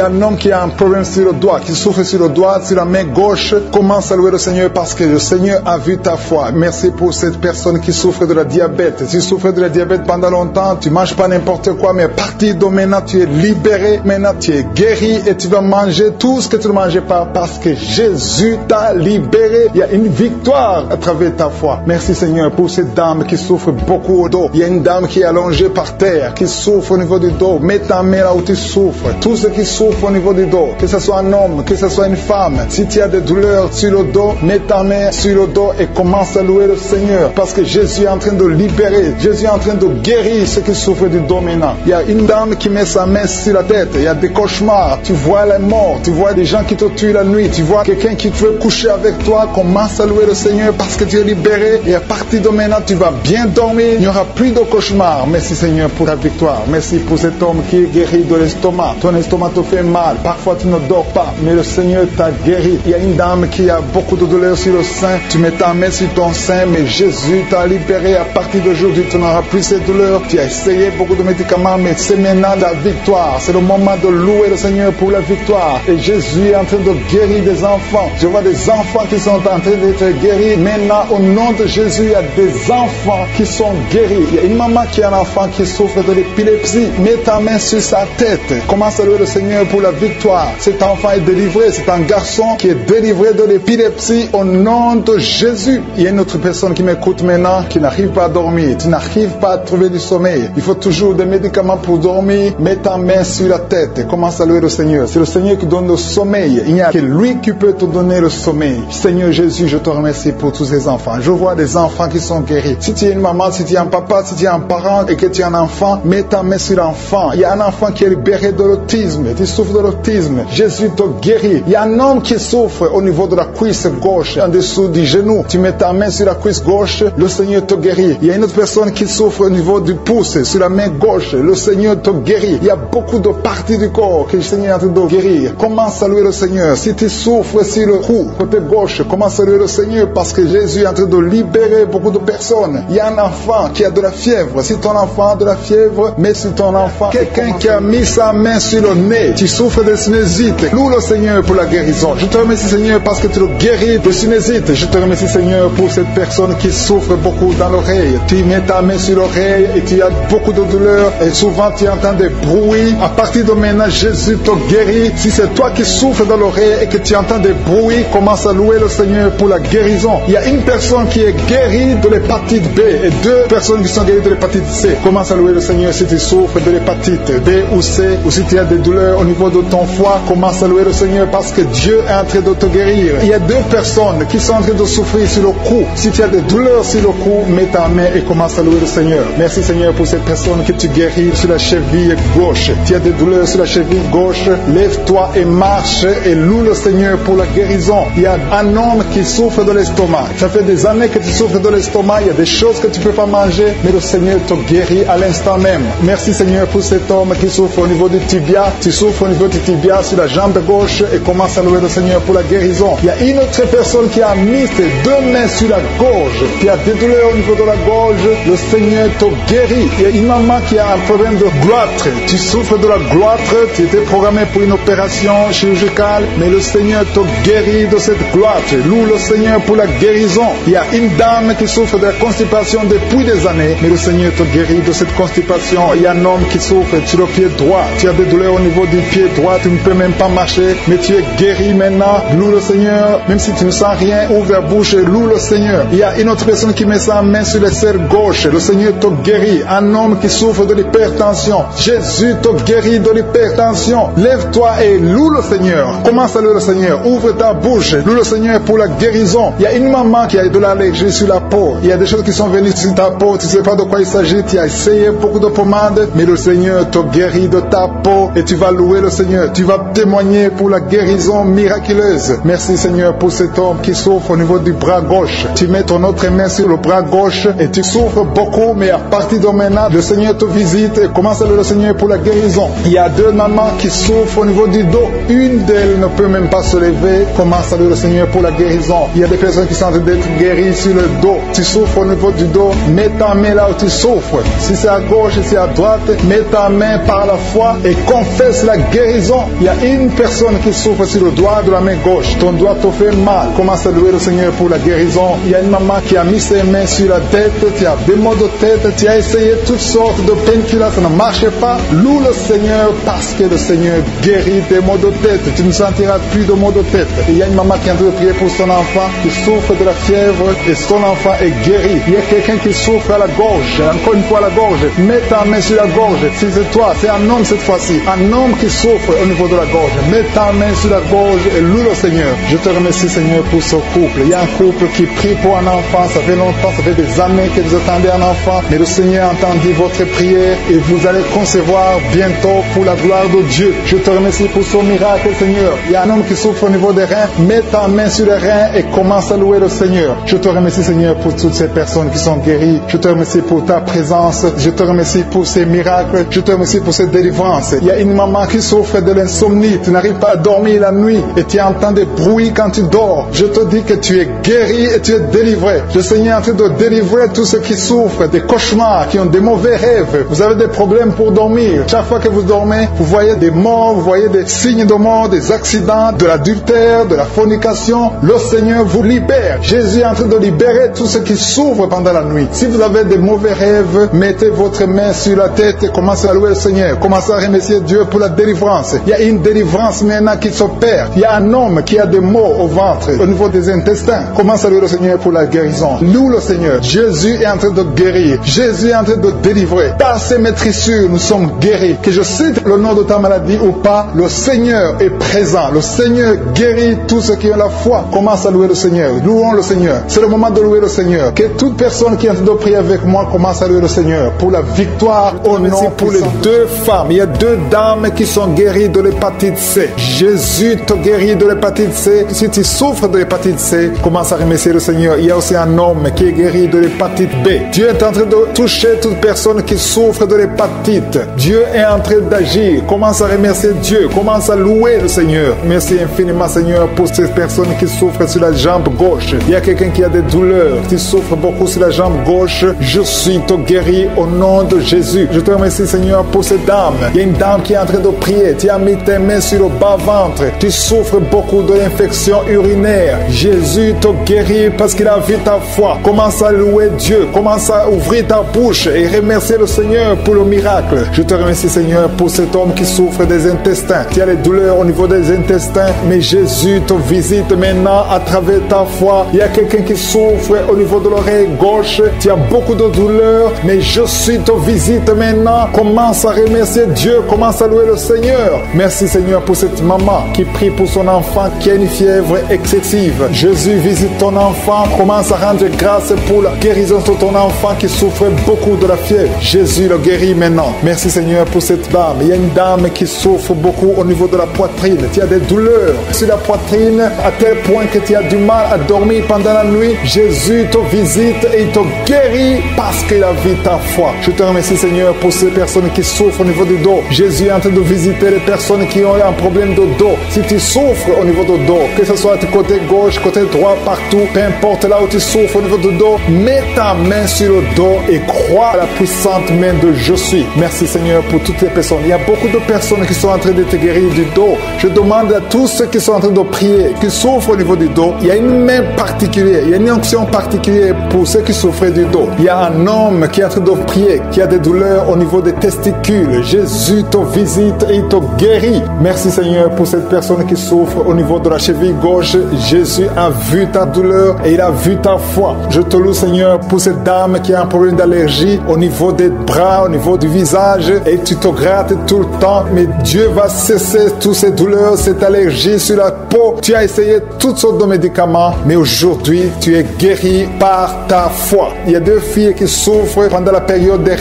a un homme qui a un problème sur le doigt, qui souffre sur le doigt, sur la main gauche. Commence à louer le Seigneur parce que le Seigneur a vu ta foi. Merci pour cette personne qui souffre de la diabète. Si tu souffres de la diabète pendant longtemps, tu ne manges pas n'importe quoi, mais à partir de maintenant, tu es libéré. Maintenant, tu es guéri et tu vas manger tout ce que tu ne mangeais pas parce que Jésus t'a libéré. Il y a une victoire à travers ta foi. Merci Seigneur pour cette dame qui souffre beaucoup au dos. Il y a une dame qui est allongée par terre, qui souffre au niveau du dos. Mets ta main là où tu souffres. Tous ceux qui souffrent au niveau du dos, que ce soit un homme, que ce soit une femme, si tu as des douleurs sur le dos, mets ta main sur le dos et commence à louer le Seigneur parce que Jésus est en train de libérer. Jésus est en train de guérir ceux qui souffrent du dos maintenant. Il y a une dame qui met sa main sur la tête. Il y a des cauchemars. Tu vois les morts. Tu vois des gens qui te tuent la nuit. Tu vois quelqu'un qui veut coucher avec toi. Commence à louer le Seigneur parce que tu es libéré. Et à partir de maintenant, tu vas bien dormir. Il n'y aura plus de cauchemars. Merci Seigneur pour la victoire. Merci pour cet homme qui est guéri de l'estomac. Ton estomac te fait mal. Parfois, tu ne dors pas. Mais le Seigneur t'a guéri. Il y a une dame qui a beaucoup de douleurs sur le sein. Tu mets ta main sur ton sein. Mais Jésus t'a libéré. À partir d'aujourd'hui, tu n'auras plus ces douleurs. Tu as essayé beaucoup de médicaments. Mais c'est maintenant la victoire. C'est le moment de louer le Seigneur pour la victoire. Et Jésus est en train de guérir des enfants. Je vois des enfants qui sont en train d'être guéris. Maintenant, au nom de Jésus, il y a des enfants qui sont guéris. Il y a une maman qui a un enfant qui souffre de l'épilepsie. Mets ta main sur sa tête. Commence à louer le Seigneur pour la victoire. Cet enfant est délivré. C'est un garçon qui est délivré de l'épilepsie au nom de Jésus. Il y a une autre personne qui m'écoute maintenant. gens qui n'arrivent pas à dormir. Tu n'arrives pas à trouver du sommeil. Il faut toujours des médicaments pour dormir. Mets ta main sur la tête et commence à louer le Seigneur. C'est le Seigneur qui donne le sommeil. Il n'y a que lui qui peut te donner le sommeil. Seigneur Jésus, je te remercie pour tous ces enfants. Je vois des enfants qui sont guéris. Si tu es une maman, si tu es un papa, si tu es un parent et que tu es un enfant, mets ta main sur l'enfant. Il y a un enfant qui est libéré de l'autisme. Tu souffres de l'autisme. Jésus te guérit. Il y a un homme qui souffre au niveau de la cuisse gauche, en dessous du genou. Tu mets ta main sur la cuisse gauche, le Seigneur te guérit. Il y a une autre personne qui souffre au niveau du pouce, sur la main gauche, le Seigneur te guérit. Il y a beaucoup de parties du corps que le Seigneur est en train de guérir. Commence à louer le Seigneur. Si tu souffres sur le cou, côté gauche, commence à louer le Seigneur parce que Jésus est en train de libérer beaucoup de personnes. Il y a un enfant qui a de la fièvre. Si ton enfant a de la fièvre, mets sur ton enfant quelqu'un qui a mis sa main sur le nez. Tu souffres de sinusite. Loue le Seigneur pour la guérison. Je te remercie Seigneur parce que tu le guéris de sinusite. Je te remercie Seigneur pour cette personne qui souffre beaucoup dans l'oreille. Tu mets ta main sur l'oreille et tu as beaucoup de douleur et souvent tu entends des bruits. À partir de maintenant, Jésus te guérit. Si c'est toi qui souffres dans l'oreille et que tu entends des bruits, commence à louer le Seigneur pour la guérison. Il y a une personne qui est guérie de l'hépatite B et 2 personnes qui sont guéries de l'hépatite C. Commence à louer le Seigneur si tu souffres de l'hépatite B ou C, ou si tu as des douleurs au niveau de ton foie. Commence à louer le Seigneur parce que Dieu est en train de te guérir. Il y a 2 personnes qui sont en train de souffrir sur le cou. Si tu as des douleurs sur le cou, mets ta main et commence à louer le Seigneur. Merci Seigneur pour cette personne que tu guéris sur la cheville gauche. Tu as des douleurs sur la cheville gauche, lève-toi et marche et loue le Seigneur pour la guérison. Il y a un homme qui souffre de l'estomac. Ça fait des années que tu souffres de l'estomac. Il y a des choses que tu ne peux pas manger, mais le Seigneur te guérit à l'instant même. Merci Seigneur pour cet homme qui souffre au niveau du tibia. Tu souffres au niveau du tibia sur la jambe gauche et commence à louer le Seigneur pour la guérison. Il y a une autre personne qui a mis ses 2 mains sur la gorge, qui a des douleurs au niveau de la gorge. Le Seigneur te guérit. Il y a une maman qui a un problème de gloître. Tu souffres de la gloître. Tu étais programmé pour une opération chirurgicale, mais le Seigneur te guérit de cette gloître. Loue le Seigneur pour la guérison. Il y a une dame qui souffre de la constipation depuis des années, mais le Seigneur te guérit de cette constipation. Il y a un homme qui souffre sur le pied droit. Tu as des douleurs au niveau du pied droit. Tu ne peux même pas marcher, mais tu es guéri maintenant. Loue le Seigneur. Même si tu ne sens rien, ouvre la bouche et loue le Seigneur. Il y a une autre personne qui met sa main sur l'aisselle gauche. Le Seigneur te guérit. Un homme qui souffre de l'hypertension. Jésus te guérit de l'hypertension. Lève-toi et loue le Seigneur. Commence à louer le Seigneur. Ouvre ta bouche. Loue le Seigneur pour la guérison. Il y a une maman qui a de l'allergie sur la peau. Il y a des choses qui sont venues sur ta peau. Tu ne sais pas de quoi il s'agit. Tu as essayé beaucoup de pommades, mais le Seigneur te guérit de ta peau et tu vas louer le Seigneur. Tu vas témoigner pour la guérison miraculeuse. Merci Seigneur pour cet homme qui souffre au niveau du bras gauche. Tu mets ton autre main sur le bras gauche et tu souffres beaucoup, mais à partir de maintenant, le Seigneur te visite et commence à louer le Seigneur pour la guérison. Il y a 2 mamans qui souffrent au niveau du dos. Une d'elles ne peut même pas se lever. Commence à louer le Seigneur pour la guérison. Il y a des personnes qui sont en train d'être guéries sur le dos. Tu souffres au niveau du dos. Mets ta main là où tu souffres. Si c'est à gauche, si c'est à droite, mets ta main par la foi et confesse la guérison. Il y a une personne qui souffre sur le doigt de la main gauche. Ton doigt te fait mal. Commence à louer le Seigneur pour la guérison. Il y a une maman qui a mis ses mains sur la tête. Tu as des maux de tête. Tu as essayé toutes sortes de painkillers. Ça ne marchait pas. Loue le Seigneur parce que le Seigneur guérit des maux de tête. Tu ne sentiras plus de maux de tête. Et il y a une maman qui est en train de prier pour son enfant qui souffre de la fièvre et son enfant est guéri. Il y a quelqu'un qui souffre à la gorge. Encore une fois à la gorge. Mets ta main sur la gorge. Si c'est toi, c'est un homme cette fois-ci. Un homme qui souffre au niveau de la gorge. Mets ta main sur la gorge et loue le Seigneur. Je te remercie Seigneur pour ce couple. Il y a un couple qui prie pour un enfant. Ça fait longtemps, ça fait des années que vous attendez un enfant. Mais le Seigneur a entendu votre prière et vous allez concevoir bientôt pour la gloire de Dieu. Je te remercie pour ce miracle Seigneur. Il y a un homme qui souffre au niveau des reins. Mets ta main sur les reins et commence à louer le Seigneur. Je te remercie Seigneur pour toutes ces personnes qui sont guéries. Je te remercie pour ta présence. Je te remercie pour ces miracles. Je te remercie pour cette délivrance. Il y a une maman qui souffre de l'insomnie. Tu n'arrives pas à dormir la nuit et tu entends des bruits quand tu dors. Je te dis que tu es guéri et tu es délivré. Le Seigneur est en train de délivrer tous ceux qui souffrent des cauchemars, qui ont des mauvais rêves. Vous avez des problèmes pour dormir. Chaque fois que vous dormez, vous voyez des morts, vous voyez des signes de mort, des accidents, de l'adultère, de la fornication. Le Seigneur vous libère. Jésus est en train de libérer tous ceux qui souffrent pendant la nuit. Si vous avez des mauvais rêves, mettez votre main sur la tête et commencez à louer le Seigneur. Commencez à remercier Dieu pour la délivrance. Il y a une délivrance maintenant qui s'opère. Il y a un homme qui a des maux au ventre, au niveau des intestins. Commence à louer le Seigneur pour la guérison. Loue le Seigneur. Jésus est en train de guérir. Jésus est en train de délivrer. Par ses maîtrissures, nous sommes guéris. Que je cite le nom de ta maladie ou pas, le Seigneur est présent. Le Seigneur guérit tous ceux qui ont la foi. Commence à louer le Seigneur. Louons le Seigneur. C'est le moment de louer le Seigneur. Que toute personne qui est en train de prier avec moi commence à louer le Seigneur pour la victoire au nom. Pour les deux femmes, il y a deux dames qui sont guéries de l'hépatite C. Jésus te guérit de l'hépatite C. Si tu souffres de l'hépatite C, commence à remercier le Seigneur. Il y a aussi un homme qui est guéri de l'hépatite B. Dieu est en train de toucher toute personne qui souffre de l'hépatite. Dieu est en train d'agir. Commence à remercier Dieu. Commence à louer le Seigneur. Merci infiniment, Seigneur, pour ces personnes qui souffrent sur la jambe gauche. Il y a quelqu'un qui a des douleurs, qui souffre beaucoup sur la jambe gauche. Je suis te guéri au nom de Jésus. Je te remercie, Seigneur, pour cette dame. Il y a une dame qui est en train de prier. Tu as mis tes mains sur le bas-ventre. Tu souffres beaucoup de l'infection urinaire. Jésus te guérit parce qu'il a vu ta foi. Commence à louer Dieu. Commence à ouvrir ta bouche et remercier le Seigneur pour le miracle. Je te remercie, Seigneur, pour cet homme qui souffre des intestins. Tu as les douleurs au niveau des intestins, mais Jésus te visite maintenant à travers ta foi. Il y a quelqu'un qui souffre au niveau de l'oreille gauche. Tu as beaucoup de douleurs, mais je suis te visite maintenant. Commence à remercier Dieu. Commence à louer le Seigneur. Merci, Seigneur, pour cette maman qui prie pour son enfant qui a une fièvre excessive. Jésus visite ton enfant. Commence à rendre grâce pour la guérison de ton enfant qui souffre beaucoup de la fièvre. Jésus le guérit maintenant. Merci, Seigneur, pour cette dame. Il y a une dame qui souffre beaucoup au niveau de la poitrine. Tu as des douleurs sur la poitrine à tel point que tu as du mal à dormir pendant la nuit. Jésus te visite et il te guérit parce qu'il a vu ta foi. Je te remercie, Seigneur, pour ces personnes qui souffrent au niveau du dos. Jésus est en train de visiter les personnes qui ont un problème de dos. Si tu souffres au niveau du dos, que ce soit du côté gauche, côté droit, partout, peu importe là où tu souffres au niveau du dos, mets ta main sur le dos et crois à la puissante main de je suis. Merci, Seigneur, pour toutes les personnes. Il y a beaucoup de personnes qui sont en train de te guérir du dos. Je demande à tous ceux qui sont en train de prier, qui souffrent au niveau du dos, il y a une main particulière, il y a une onction particulière pour ceux qui souffrent du dos. Il y a un homme qui est en train de prier, qui a des douleurs au niveau des testicules. Jésus te visite et il te guérit. Merci, Seigneur, pour cette personne qui souffre au niveau de la cheville gauche. Jésus a vu ta douleur et il a vu ta foi. Je te loue, Seigneur, pour cette dame qui a un problème d'allergie au niveau des bras, au niveau du visage, et tu te grattes tout le temps, mais Dieu va cesser toutes ces douleurs, cette allergie sur la peau. Tu as essayé toutes sortes de médicaments, mais aujourd'hui, tu es guéri par ta foi. Il y a deux filles qui souffrent pendant la période des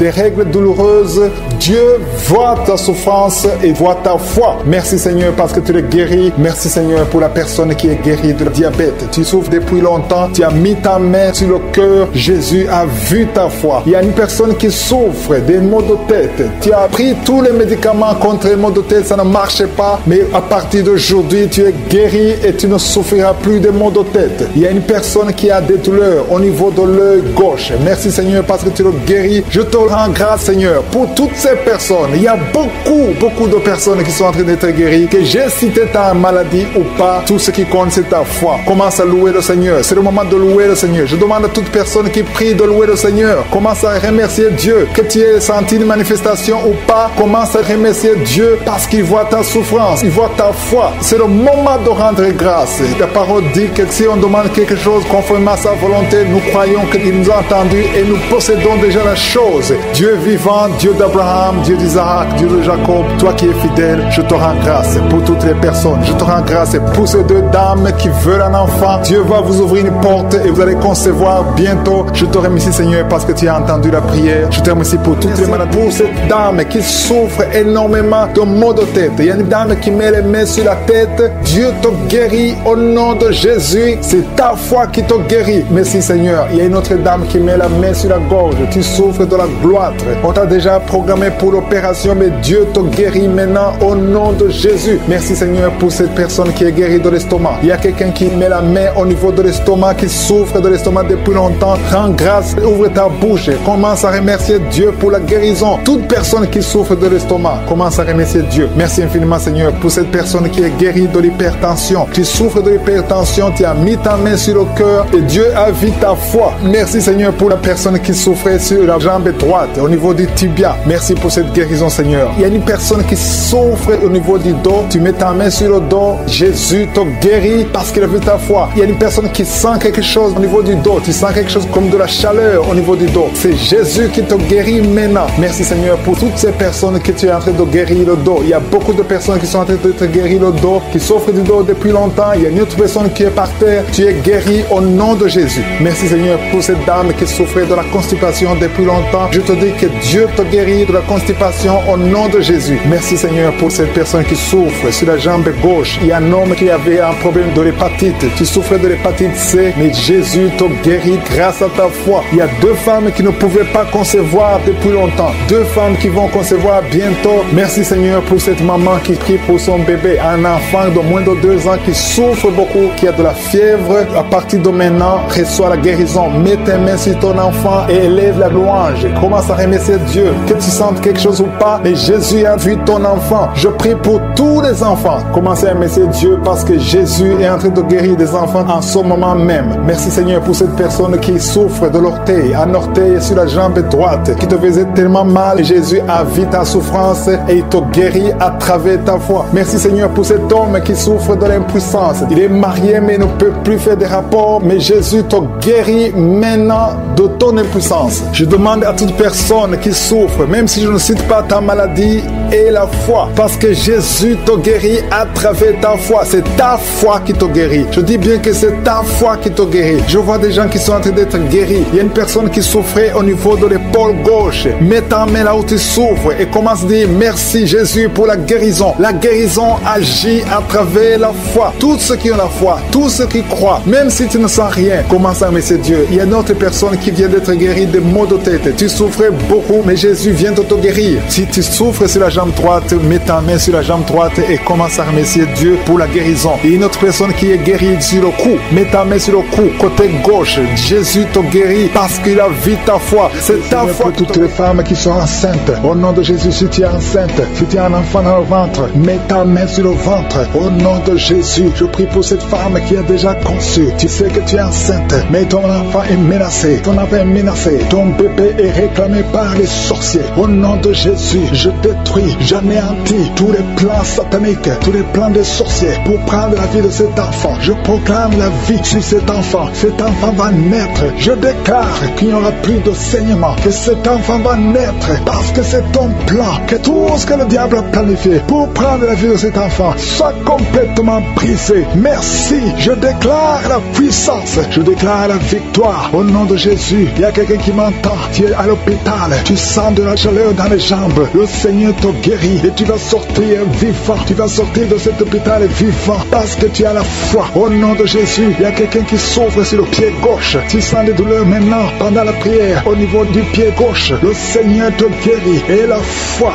règles douloureuses. Dieu voit ta souffrance et voit ta foi. Merci, Seigneur, parce que tu les guéris. Merci, Seigneur, pour la personne qui est guérie de diabète. Tu souffres depuis longtemps. Tu as mis ta main sur le cœur. Jésus a vu ta foi. Il y a une personne qui souffre des maux de tête. Tu as pris tous les médicaments contre les maux de tête. Ça ne marchait pas. Mais à partir d'aujourd'hui, tu es guéri et tu ne souffriras plus des maux de tête. Il y a une personne qui a des douleurs au niveau de l'œil gauche. Merci, Seigneur, parce que tu le guéris. Je te rends grâce, Seigneur, pour toutes ces personnes. Il y a beaucoup de personnes qui sont en train d'être guéries. Que j'ai cité ta maladie ou pas, tout ce qui compte, c'est ta foi. Commence à louer le Seigneur. C'est le moment de louer le Seigneur. Je demande à toute personne qui prie de louer le Seigneur. Commence à remercier Dieu. Que tu aies senti une manifestation ou pas, commence à remercier Dieu parce qu'il voit ta souffrance, il voit ta foi. C'est le moment de rendre grâce. La parole dit que si on demande quelque chose conformément à sa volonté, nous croyons qu'il nous a entendus et nous possédons déjà la chose. Dieu vivant, Dieu d'Abraham, Dieu d'Isaac, Dieu de Jacob, toi qui es fidèle, je te rends grâce pour toutes les personnes. Je te rends grâce pour ces deux dames qui veulent un enfant. Dieu va vous ouvrir une porte et vous allez concevoir bientôt. Je te remercie, Seigneur, parce que tu as entendu la prière. Je te remercie pour toutes les maladies. Pour cette dame qui souffre énormément de maux de tête. Il y a une dame qui met les mains sur la tête. Dieu te guérit au nom de Jésus. C'est ta foi qui te guérit. Merci, Seigneur. Il y a une autre dame qui met la main sur la gorge. Tu souffres de la gloître. On t'a déjà programmé pour l'opération, mais Dieu te guérit maintenant au nom de Jésus. Merci, Seigneur, pour cette personne qui est guérie de l'estomac. Il y a quelqu'un qui met la main au niveau de l'estomac, qui souffre de l'estomac depuis longtemps. Rends grâce, ouvre ta bouche. Commence à remercier Dieu pour la guérison. Toute personne qui souffre de l'estomac, commence à remercier Dieu. Merci infiniment, Seigneur, pour cette personne qui est guérie de l'hypertension. Tu souffres de l'hypertension, tu as mis ta main sur le cœur et Dieu a vu ta foi. Merci, Seigneur, pour la personne qui souffrait sur la jambe droite, au niveau du tibia. Merci pour cette guérison, Seigneur. Il y a une personne qui souffre au niveau du dos. Tu mets ta main sur le dos. Jésus te guérit parce qu'il a vu ta foi. Il y a une personne qui sent quelque chose au niveau niveau du dos. Tu sens quelque chose comme de la chaleur au niveau du dos. C'est Jésus qui te guérit maintenant. Merci Seigneur pour toutes ces personnes que tu es en train de guérir le dos. Il y a beaucoup de personnes qui sont en train de te guérir le dos, qui souffrent du dos depuis longtemps. Il y a une autre personne qui est par terre. Tu es guéri au nom de Jésus. Merci Seigneur pour cette dame qui souffrait de la constipation depuis longtemps. Je te dis que Dieu te guérit de la constipation au nom de Jésus. Merci Seigneur pour cette personne qui souffre sur la jambe gauche. Il y a un homme qui avait un problème de l'hépatite. Tu souffrais de l'hépatite C, mais Jésus te guérit grâce à ta foi. Il y a 2 femmes qui ne pouvaient pas concevoir depuis longtemps. 2 femmes qui vont concevoir bientôt. Merci Seigneur pour cette maman qui prie pour son bébé. Un enfant de moins de 2 ans qui souffre beaucoup, qui a de la fièvre. À partir de maintenant, reçois la guérison. Mets tes mains sur ton enfant et élève la louange. Commence à remercier Dieu. Que tu sentes quelque chose ou pas, mais Jésus a vu ton enfant. Je prie pour tous les enfants. Commencez à remercier Dieu parce que Jésus est en train de guérir des enfants en ce moment même. Merci Seigneur pour cette personne qui souffre de l'orteil, un orteil sur la jambe droite, qui te faisait tellement mal. Jésus a vu ta souffrance et il te guérit à travers ta foi. Merci Seigneur pour cet homme qui souffre de l'impuissance. Il est marié mais ne peut plus faire des rapports, mais Jésus te guérit maintenant de ton impuissance. Je demande à toute personne qui souffre, même si je ne cite pas ta maladie, et la foi, parce que Jésus te guérit à travers ta foi. C'est ta foi qui te guérit. Je dis bien que c'est ta foi qui te guérit. Je vois des gens qui sont en train d'être guéris. Il y a une personne qui souffrait au niveau de l'épaule gauche. Mets ta main là où tu souffres et commence à dire merci Jésus pour la guérison. La guérison agit à travers la foi. Tous ceux qui ont la foi, tous ceux qui croient, même si tu ne sens rien, commence à remercier Dieu. Il y a une autre personne qui vient d'être guérie de maux de tête. Tu souffrais beaucoup, mais Jésus vient de te guérir. Si tu souffres sur la jambe droite, mets ta main sur la jambe droite et commence à remercier Dieu pour la guérison. Il y a une autre personne qui est guérie sur le cou. Mets ta main sur le cou, côté gauche. Jésus te guérit parce qu'il a vu ta foi. C'est ta foi. Pour toutes les femmes qui sont enceintes, au nom de Jésus, si tu es enceinte, si tu as un enfant dans le ventre, mets ta main sur le ventre. Au nom de Jésus, je prie pour cette femme qui a déjà conçu. Tu sais que tu es enceinte, mais ton enfant est menacé. Ton enfant est menacé. Ton bébé est réclamé par les sorciers. Au nom de Jésus, je détruis, j'anéantis tous les plans sataniques, tous les plans des sorciers pour prendre la vie de cet enfant. Je proclame la vie sur cet enfant. Cet enfant va naître. Je déclare qu'il n'y aura plus de saignement, que cet enfant va naître parce que c'est ton plan, que tout ce que le diable a planifié pour prendre la vie de cet enfant soit complètement brisé. Merci. Je déclare la puissance. Je déclare la victoire au nom de Jésus. Il y a quelqu'un qui m'entend. Tu es à l'hôpital. Tu sens de la chaleur dans les jambes. Le Seigneur te guérit et tu vas sortir vivant. Tu vas sortir de cet hôpital vivant parce que tu as la foi. Au nom de Jésus, il y a quelqu'un qui souffre sur le pied gauche. Tu sens des douleurs maintenant pendant la prière au niveau du pied gauche. Le Seigneur te guérit. Et la foi,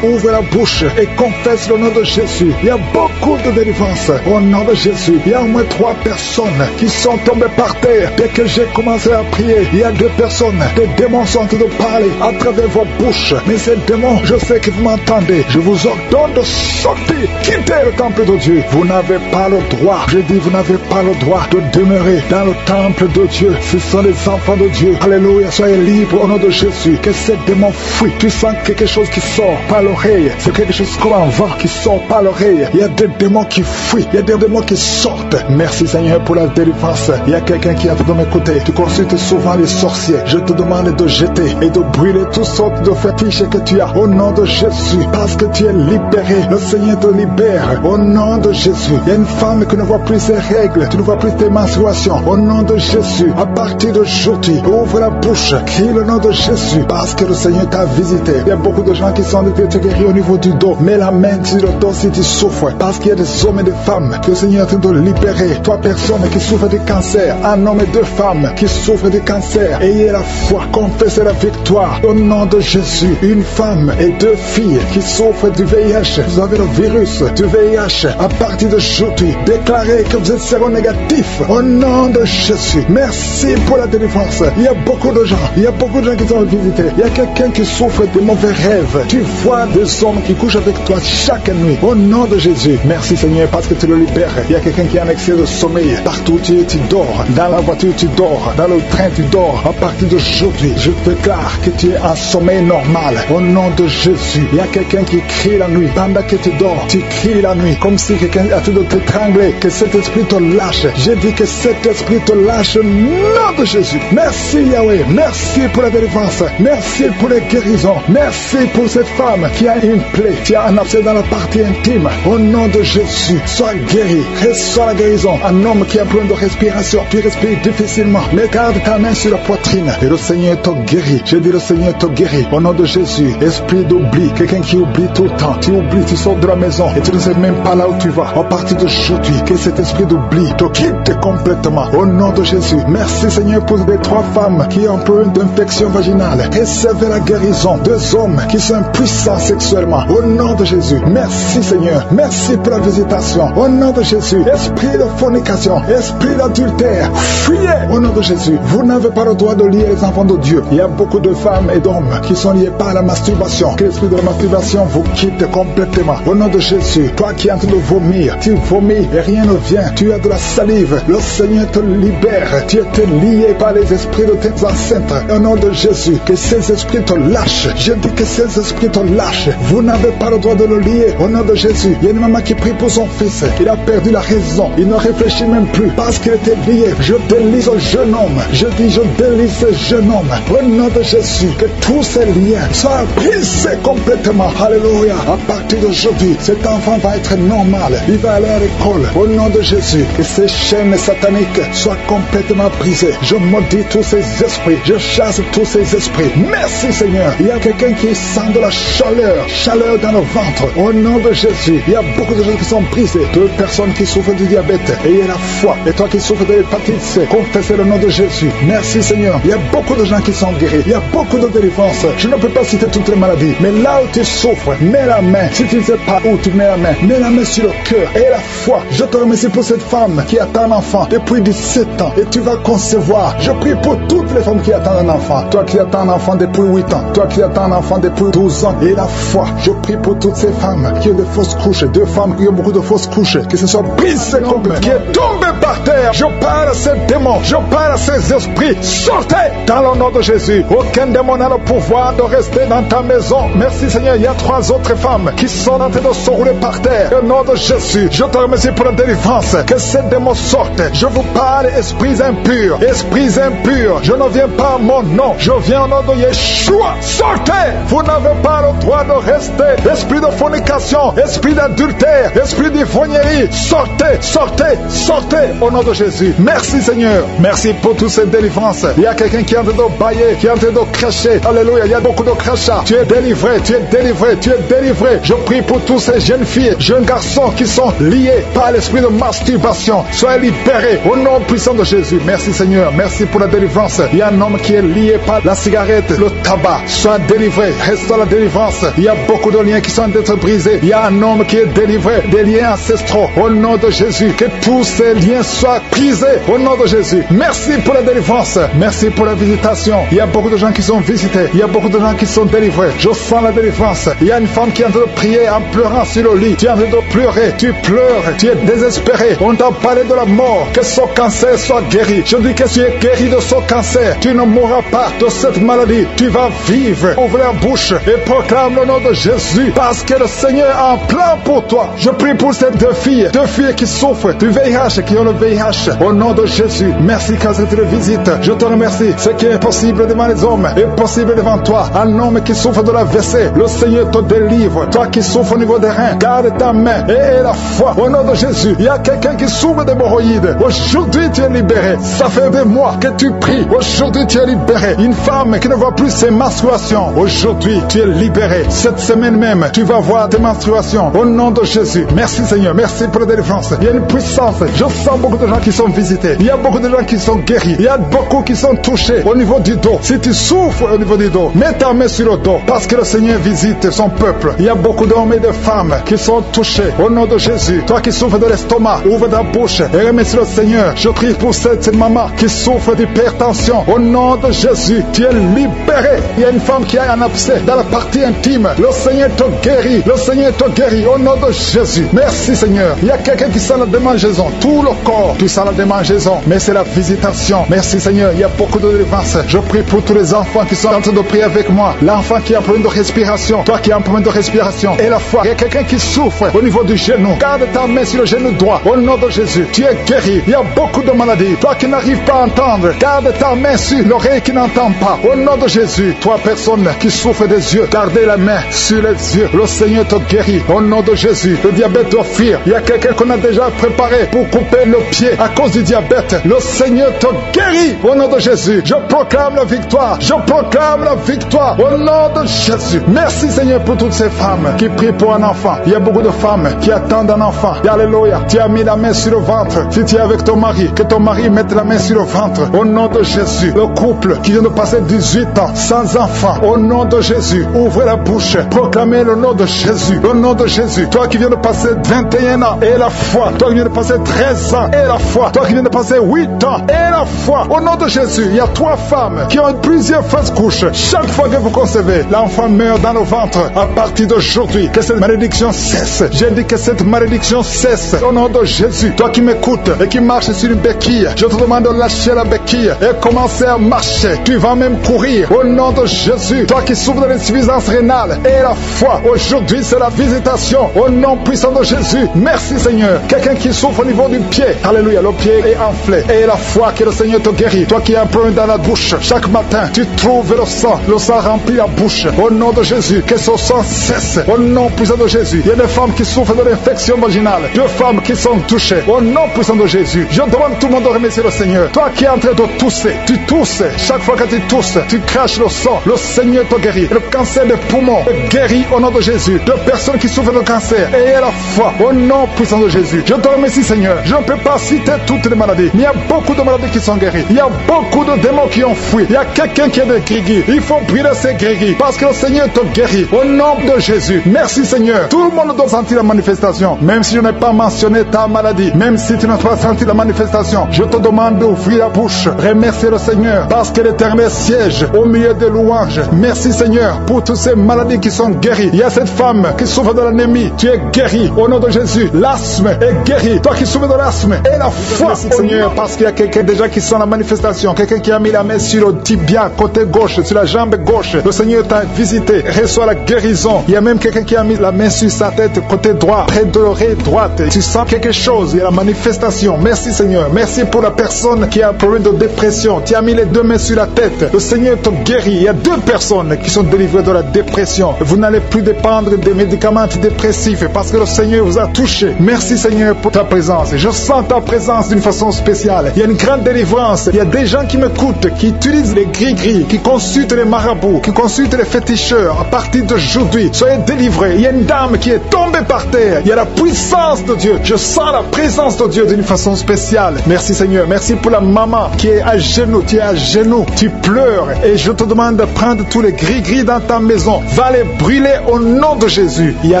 ouvre la bouche et confesse le nom de Jésus. Il y a beaucoup de délivrance au nom de Jésus. Il y a au moins 3 personnes qui sont tombées par terre. Dès que j'ai commencé à prier, il y a 2 personnes. Des démons sont en train de parler à travers vos bouches. Mais ces démons, je sais que vous m'entendez. Je vous ordonne de sortir, quitter le temple de Dieu. Vous n'avez pas le droit. Je dis, vous n'avez pas le droit de demeurer dans le temple de Dieu. Ce sont les enfants de Dieu. Alléluia, soyez libres au nom de Jésus. Que ces démons fuient. Tu sens quelque chose qui sort par l'oreille. C'est quelque chose comme un vent qui sort par l'oreille. Il y a des démons qui fuient. Il y a des démons qui sortent. Merci Seigneur pour la délivrance. Il y a quelqu'un qui a de m'écouter. Tu consultes souvent les sorciers. Je te demande de jeter et de brûler toutes sortes de fétiches que tu as au nom de Jésus. Parce que tu es libéré. Le Seigneur te libère au nom de Jésus. Il y a une femme qui ne voit plus ses règles. Tu ne vois plus tes menstruations. Au nom de Jésus. À partir d'aujourd'hui, ouvre la bouche. Crie le nom de Jésus. Parce que le Seigneur t'a visité. Il y a beaucoup de gens qui sont depuis te guérir au niveau du dos. Mets la main sur le dos si tu souffres. Parce qu'il y a des hommes et des femmes que le Seigneur est en train de libérer. 3 personnes qui souffrent de cancer. Un homme et 2 femmes qui souffrent de cancer. Ayez la foi. Confessez la victoire. Au nom de Jésus. Une femme et 2 filles qui souffrent du VIH. Vous avez le virus du VIH. À partir d'aujourd'hui, déclarez que vous êtes séronégatif. Au nom de Jésus. Merci pour la délivrance. Il y a beaucoup de gens. Il y a beaucoup de gens qui sont visités. Il y a quelqu'un qui souffre de mauvais rêves. Tu vois des hommes qui couchent avec toi chaque nuit. Au nom de Jésus. Merci Seigneur parce que tu le libères. Il y a quelqu'un qui a un excès de sommeil. Partout où tu es, tu dors. Dans la voiture, tu dors. Dans le train, tu dors. À partir d'aujourd'hui, je déclare que tu es en sommeil normal. Au nom de Jésus. Il y a quelqu'un qui crie la nuit. Pendant que tu dors, tu cries la nuit. Comme si quelqu'un a tout de t'étrangler. Que cet esprit te lâche. J'ai dit que cet esprit esprit te lâche au nom de Jésus. Merci Yahweh, merci pour la délivrance, merci pour les guérisons, merci pour cette femme qui a une plaie, qui a un abcès dans la partie intime. Au nom de Jésus, sois guéri, reçois la guérison. Un homme qui a besoin de respiration, tu respires difficilement, mais garde ta main sur la poitrine et le Seigneur te guérit. Je dis le Seigneur te guérit. Au nom de Jésus, esprit d'oubli, quelqu'un qui oublie tout le temps, tu oublies, tu sors de la maison et tu ne sais même pas là où tu vas. À partir d'aujourd'hui, que cet esprit d'oubli te quitte complètement. Au nom de Jésus, merci Seigneur pour les 3 femmes qui ont peu d'infection vaginale. Recevez la guérison. 2 hommes qui sont impuissants sexuellement. Au nom de Jésus, merci Seigneur. Merci pour la visitation. Au nom de Jésus, esprit de fornication, esprit d'adultère, fuyez au nom de Jésus. Vous n'avez pas le droit de lier les enfants de Dieu. Il y a beaucoup de femmes et d'hommes qui sont liés par la masturbation. Que l'esprit de la masturbation vous quitte complètement. Au nom de Jésus, toi qui es en train de vomir, tu vomis et rien ne vient. Tu as de la salive. Le Seigneur te libère. Tu étais lié par les esprits de tes ancêtres. Au nom de Jésus, que ces esprits te lâchent. Je dis que ces esprits te lâchent. Vous n'avez pas le droit de le lier. Au nom de Jésus, il y a une maman qui prie pour son fils. Il a perdu la raison. Il ne réfléchit même plus parce qu'il était lié. Je délise ce jeune homme. Je dis, je délise ce jeune homme. Au nom de Jésus, que tous ces liens soient brisés complètement. Alléluia. À partir d'aujourd'hui, cet enfant va être normal. Il va aller à l'école. Au nom de Jésus, que ces chaînes sataniques soient complètement brisées. Je maudis tous ces esprits. Je chasse tous ces esprits. Merci Seigneur. Il y a quelqu'un qui sent de la chaleur dans le ventre. Au nom de Jésus, il y a beaucoup de gens qui sont brisés. 2 personnes qui souffrent du diabète. Ayez la foi. Et toi qui souffres de l'hépatite C, confessez le nom de Jésus. Merci Seigneur. Il y a beaucoup de gens qui sont guéris. Il y a beaucoup de délivrance. Je ne peux pas citer toutes les maladies. Mais là où tu souffres, mets la main. Si tu ne sais pas où tu mets la main sur le cœur. Et la foi. Je te remercie pour cette femme qui attend un enfant depuis 17 ans. Et tu vas concevoir. Je prie pour toutes les femmes qui attendent un enfant. Toi qui attends un enfant depuis 8 ans. Toi qui attends un enfant depuis 12 ans. Et la foi. Je prie pour toutes ces femmes qui ont de fausses couches. 2 femmes qui ont beaucoup de fausses couches. Que ce soit brisé complètement. Qui est tombé par terre. Je parle à ces démons. Je parle à ces esprits. Sortez dans le nom de Jésus. Aucun démon n'a le pouvoir de rester dans ta maison. Merci Seigneur. Il y a 3 autres femmes qui sont en train de se rouler par terre. Au nom de Jésus, je te remercie pour la délivrance. Que ces démons sortent. Je vous parle, esprits impurs. Esprits impurs. Je ne viens pas à mon nom. Je viens au nom de Yeshua. Sortez. Vous n'avez pas le droit de rester. Esprit de fornication. Esprit d'adultère. Esprit d'ivrognerie. Sortez. Sortez. Sortez. Au nom de Jésus. Merci Seigneur. Merci pour toutes ces délivrances. Il y a quelqu'un qui est en train de bailler, qui est en train de cracher. Alléluia. Il y a beaucoup de crachats. Tu es délivré. Tu es délivré. Tu es délivré. Je prie pour tous ces jeunes filles, jeunes garçons qui sont liés par l'esprit de masturbation. Soyez libérés au nom puissant de Jésus. Merci Seigneur. Merci pour la délivrance. Il y a un homme qui est lié par la cigarette, le tabac. Sois délivré. Reste dans la délivrance. Il y a beaucoup de liens qui sont d'être brisés. Il y a un homme qui est délivré des liens ancestraux. Au nom de Jésus. Que tous ces liens soient brisés. Au nom de Jésus. Merci pour la délivrance. Merci pour la visitation. Il y a beaucoup de gens qui sont visités. Il y a beaucoup de gens qui sont délivrés. Je sens la délivrance. Il y a une femme qui est en train de prier en pleurant sur le lit. Tu es en train de pleurer. Tu pleures. Tu es désespéré. On t'a parlé de la mort. Que ce cancer soit guéri. Je dis que tu es guéri de ce cancer. Tu ne mourras pas de cette maladie. Tu vas vivre. Ouvre la bouche et proclame le nom de Jésus. Parce que le Seigneur a un plan pour toi. Je prie pour ces 2 filles. 2 filles qui souffrent du VIH, qui ont le VIH. Au nom de Jésus. Merci quand tu le visites. Je te remercie. Ce qui est impossible devant les hommes est possible devant toi. Un homme qui souffre de la WC, le Seigneur te délivre. Toi qui souffres au niveau des reins, garde ta main et la foi. Au nom de Jésus, il y a quelqu'un qui souffre d'hémorroïdes. Aujourd'hui, tu es libéré. Ça fait des mois que tu pries. Aujourd'hui, tu es libéré. Une femme qui ne voit plus ses menstruations. Aujourd'hui, tu es libéré. Cette semaine même, tu vas voir tes menstruations. Au nom de Jésus. Merci Seigneur. Merci pour la délivrance. Il y a une puissance. Je sens beaucoup de gens qui sont visités. Il y a beaucoup de gens qui sont guéris. Il y a beaucoup qui sont touchés au niveau du dos. Si tu souffres au niveau du dos, mets ta main sur le dos. Parce que le Seigneur visite son peuple. Il y a beaucoup d'hommes et de femmes qui sont touchés. Au nom de Jésus. Toi qui souffres de l'estomac, ouvre ta bouche et remercie le Seigneur. Je prie pour cette maman qui souffre d'hypertension. Au nom de Jésus, tu es libéré. Il y a une femme qui a un abcès dans la partie intime. Le Seigneur te guérit. Le Seigneur te guérit. Au nom de Jésus. Merci Seigneur. Il y a quelqu'un qui sent la démangeaison. Tout le corps, tu sens la démangeaison. Mais c'est la visitation. Merci Seigneur. Il y a beaucoup de délivrance. Je prie pour tous les enfants qui sont en train de prier avec moi. L'enfant qui a un problème de respiration. Toi qui as un problème de respiration. Et la foi. Il y a quelqu'un qui souffre au niveau du genou. Garde ta main sur le genou droit. Au nom de Jésus. Tu es guéri. Il y a beaucoup beaucoup de maladies. Toi qui n'arrives pas à entendre, garde ta main sur l'oreille qui n'entend pas. Au nom de Jésus, toi personne qui souffre des yeux, gardez la main sur les yeux. Le Seigneur te guérit. Au nom de Jésus, le diabète doit fuir. Il y a quelqu'un qu'on a déjà préparé pour couper le pied à cause du diabète. Le Seigneur te guérit. Au nom de Jésus, je proclame la victoire. Je proclame la victoire. Au nom de Jésus. Merci Seigneur pour toutes ces femmes qui prient pour un enfant. Il y a beaucoup de femmes qui attendent un enfant. Alléluia. Tu as mis la main sur le ventre. Si tu es avec ton mari, que ton mari mette la main sur le ventre. Au nom de Jésus. Le couple qui vient de passer 18 ans sans enfant. Au nom de Jésus. Ouvrez la bouche. Proclamez le nom de Jésus. Le nom de Jésus. Toi qui viens de passer 21 ans et la foi. Toi qui viens de passer 13 ans et la foi. Toi qui viens de passer 8 ans et la foi. Au nom de Jésus. Il y a 3 femmes qui ont plusieurs fausses couches. Chaque fois que vous concevez, l'enfant meurt dans le ventre. À partir d'aujourd'hui, que cette malédiction cesse. J'ai dit que cette malédiction cesse. Au nom de Jésus. Toi qui m'écoutes et qui marches sur une béquille, je te demande de lâcher la béquille et commencer à marcher. Tu vas même courir. Au nom de Jésus. Toi qui souffres de l'insuffisance rénale et la foi. Aujourd'hui, c'est la visitation. Au nom puissant de Jésus. Merci Seigneur. Quelqu'un qui souffre au niveau du pied. Alléluia. Le pied est enflé. Et la foi que le Seigneur te guérit. Toi qui as un problème dans la bouche. Chaque matin, tu trouves le sang. Le sang remplit la bouche. Au nom de Jésus. Que ce sang cesse. Au nom puissant de Jésus. Il y a des femmes qui souffrent de l'infection vaginale. 2 femmes qui sont touchées. Au nom puissant de Jésus. Je demande tout le monde de remercier le Seigneur. Toi qui es en train de tousser. Tu tousses. Chaque fois que tu tousses, tu craches le sang. Le Seigneur te guérit. Le cancer des poumons te guérit au nom de Jésus. De personnes qui souffrent de cancer. Ayez la foi. Au nom puissant de Jésus. Je te remercie Seigneur. Je ne peux pas citer toutes les maladies. Mais il y a beaucoup de maladies qui sont guéries. Il y a beaucoup de démons qui ont fui. Il y a quelqu'un qui a des grigis. Il faut brûler ces grigis. Parce que le Seigneur te guérit. Au nom de Jésus. Merci Seigneur. Tout le monde doit sentir la manifestation. Même si je n'ai pas mentionné ta maladie. Même si tu n'as pas senti la manifestation. Je te demande d'ouvrir la bouche. Remercier le Seigneur. Parce que l'Éternel siège au milieu des louanges. Merci Seigneur pour toutes ces maladies qui sont guéries. Il y a cette femme qui souffre de l'anémie. Tu es guéri au nom de Jésus. L'asthme est guéri. Toi qui souffres de l'asthme. Et la foi. Merci Seigneur parce qu'il y a quelqu'un déjà qui sent la manifestation. Quelqu'un qui a mis la main sur le tibia côté gauche, sur la jambe gauche. Le Seigneur t'a visité. Reçois la guérison. Il y a même quelqu'un qui a mis la main sur sa tête côté droit, près de l'oreille droite. Tu sens quelque chose. Il y a la manifestation. Merci Seigneur. Merci pour la personne qui a un problème de dépression. Tu as mis les 2 mains sur la tête. Le Seigneur te guérit. Il y a 2 personnes qui sont délivrées de la dépression. Vous n'allez plus dépendre des médicaments antidépressifs parce que le Seigneur vous a touché. Merci Seigneur pour ta présence. Je sens ta présence d'une façon spéciale. Il y a une grande délivrance. Il y a des gens qui m'écoutent, qui utilisent les gris-gris, qui consultent les marabouts, qui consultent les féticheurs. À partir d'aujourd'hui, soyez délivrés. Il y a une dame qui est tombée par terre. Il y a la puissance de Dieu. Je sens la présence de Dieu d'une façon spéciale. Merci Seigneur. Merci pour la maman qui est à genoux. Tu es à genoux. Tu pleures. Et je te demande de prendre tous les gris-gris dans ta maison. Va les brûler au nom de Jésus. Il y a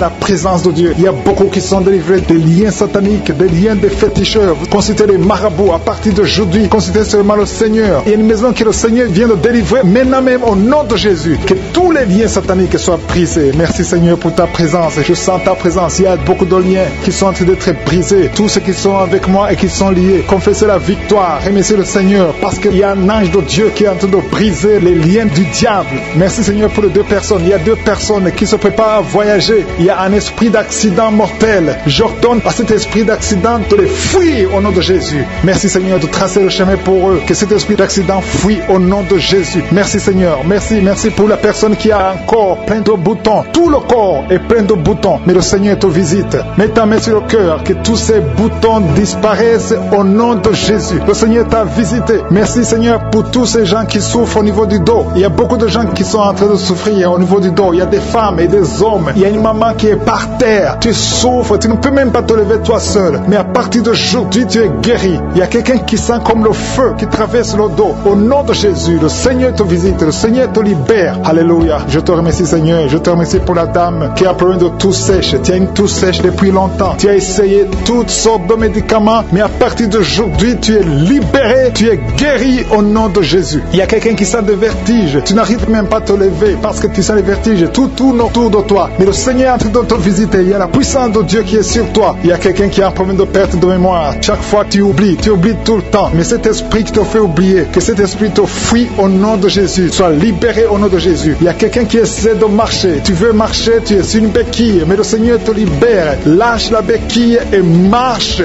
la présence de Dieu. Il y a beaucoup qui sont délivrés des liens sataniques, des liens des féticheurs. Vous consultez les marabouts. À partir d'aujourd'hui, consultez seulement le Seigneur. Il y a une maison que le Seigneur vient de délivrer maintenant même au nom de Jésus. Que tous les liens sataniques soient brisés. Merci Seigneur pour ta présence. Je sens ta présence. Il y a beaucoup de liens qui sont en train d'être brisés. Tous ceux qui sont avec moi et qui sont liés, confessez la victoire. Remerciez le Seigneur parce qu'il y a un ange de Dieu qui est en train de briser les liens du diable. Merci Seigneur pour les 2 personnes. Il y a 2 personnes qui se préparent à voyager. Il y a un esprit d'accident mortel. J'ordonne à cet esprit d'accident de les fuir au nom de Jésus. Merci Seigneur de tracer le chemin pour eux. Que cet esprit d'accident fuit au nom de Jésus. Merci Seigneur. Merci pour la personne qui a un corps plein de boutons. Tout le corps est plein de boutons. Mais le Seigneur te visite. Mets ta main sur le cœur. Que tous ces boutons disparaissent au nom de Jésus. Le Seigneur t'a visité. Merci Seigneur pour tous ces gens qui souffrent au niveau du dos. Il y a beaucoup de gens qui sont en train de souffrir au niveau du dos. Il y a des femmes et des hommes. Il y a une maman qui est par terre. Tu souffres. Tu ne peux même pas te lever toi seul. Mais à partir d'aujourd'hui, tu es guéri. Il y a quelqu'un qui sent comme le feu qui traverse le dos. Au nom de Jésus, le Seigneur te visite. Le Seigneur te libère. Alléluia. Je te remercie Seigneur. Je te remercie pour la dame qui a un problème de toux sèche. Tu as une toux sèche depuis longtemps. Tu as essayé toutes sortes de médicaments. Mais à partir d'aujourd'hui, tu es libéré. Tu es guéri au nom de Jésus. Il y a quelqu'un qui sent des vertiges. Tu n'arrives même pas à te lever parce que tu sens les vertiges. Tout tourne autour de toi. Mais le Seigneur est en train de te visiter. Il y a la puissance de Dieu qui est sur toi. Il y a quelqu'un qui a un problème de perte de mémoire. Chaque fois tu oublies tout le temps. Mais cet esprit qui te fait oublier, que cet esprit te fuit au nom de Jésus. Sois libéré au nom de Jésus. Il y a quelqu'un qui essaie de marcher. Tu veux marcher, tu es sur une béquille. Mais le Seigneur te libère. Lâche la béquille et marche.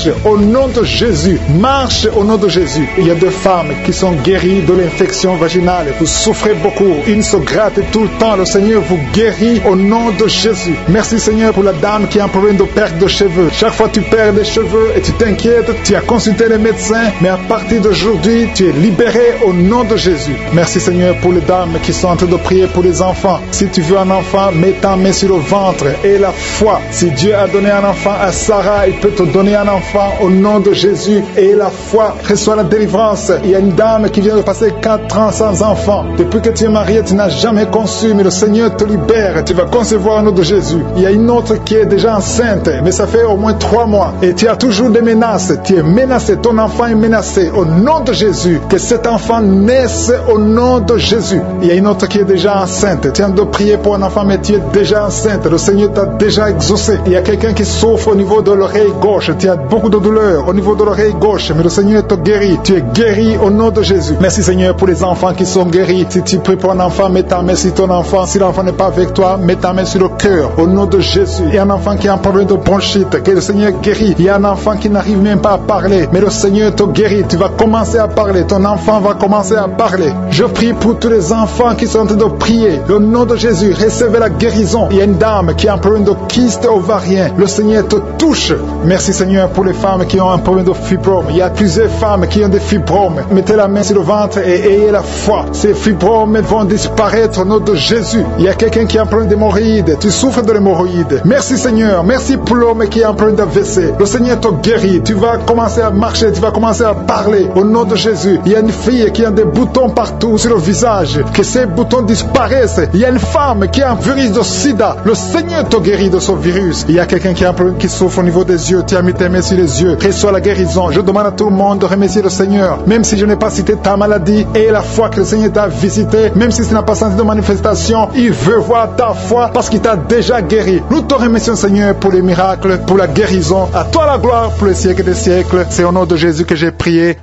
marche au nom de Jésus. Marche au nom de Jésus. Il y a des femmes qui sont guéries de l'infection vaginale. Vous souffrez beaucoup. Une se gratte tout le temps. Le Seigneur vous guérit au nom de Jésus. Merci Seigneur pour la dame qui a un problème de perte de cheveux. Chaque fois tu perds des cheveux et tu t'inquiètes, tu as consulté les médecins, mais à partir d'aujourd'hui, tu es libéré au nom de Jésus. Merci Seigneur pour les dames qui sont en train de prier pour les enfants. Si tu veux un enfant, mets ta main sur le ventre et la foi. Si Dieu a donné un enfant à Sarah, il peut te donner un enfant au nom de Jésus. Et la foi, reçoit la délivrance. Il y a une dame qui vient de passer 4 ans sans enfant. Depuis que tu es marié, tu n'as jamais conçu, mais le Seigneur te libère. Tu vas concevoir au nom de Jésus. Il y a une autre qui est déjà enceinte, mais ça fait au moins 3 mois. Et tu as toujours des menaces. Tu es menacé. Ton enfant est menacé. Au nom de Jésus, que cet enfant naisse au nom de Jésus. Il y a une autre qui est déjà enceinte. Tu viens de prier pour un enfant, mais tu es déjà enceinte. Le Seigneur t'a déjà exaucé. Il y a quelqu'un qui souffre au niveau de l'oreille gauche. Tu as beaucoup de douleur au niveau de l'oreille gauche, mais le Seigneur te guérit. Tu es guéri au nom de Jésus. Merci Seigneur pour les enfants qui sont guéris. Si tu pries pour un enfant, mets ta main sur ton enfant. Si l'enfant n'est pas avec toi, mets ta main sur le cœur au nom de Jésus. Il y a un enfant qui a un problème de bronchite, que le Seigneur guérit. Il y a un enfant qui n'arrive même pas à parler, mais le Seigneur te guérit. Tu vas commencer à parler. Ton enfant va commencer à parler. Je prie pour tous les enfants qui sont en train de prier. Le nom de Jésus, recevez la guérison. Il y a une dame qui a un problème de kyste ovarien. Le Seigneur te touche. Merci Seigneur pour les femmes qui ont un problème de fibrome. Il y a plusieurs femmes qui ont des fibromes. Mettez la main sur le ventre et ayez la foi. Ces fibromes vont disparaître au nom de Jésus. Il y a quelqu'un qui a un problème d'hémorroïdes. Tu souffres de l'hémorroïde. Merci Seigneur. Merci pour l'homme qui a un problème d'AVC. Le Seigneur te guérit. Tu vas commencer à marcher. Tu vas commencer à parler au nom de Jésus. Il y a une fille qui a des boutons partout sur le visage. Que ces boutons disparaissent. Il y a une femme qui a un virus de sida. Le Seigneur te guérit de ce virus. Il y a quelqu'un qui a un problème qui souffre au niveau des yeux. Tu as mis tes mains sur les yeux. Reçois la guérison. Je demande à tout le monde de remercier le Seigneur. Même si je n'ai pas cité ta maladie et la foi que le Seigneur t'a visité, même si tu n'as pas senti de manifestation, il veut voir ta foi parce qu'il t'a déjà guéri. Nous te remercions Seigneur pour les miracles, pour la guérison. À toi la gloire pour les siècles des siècles. C'est au nom de Jésus que j'ai prié.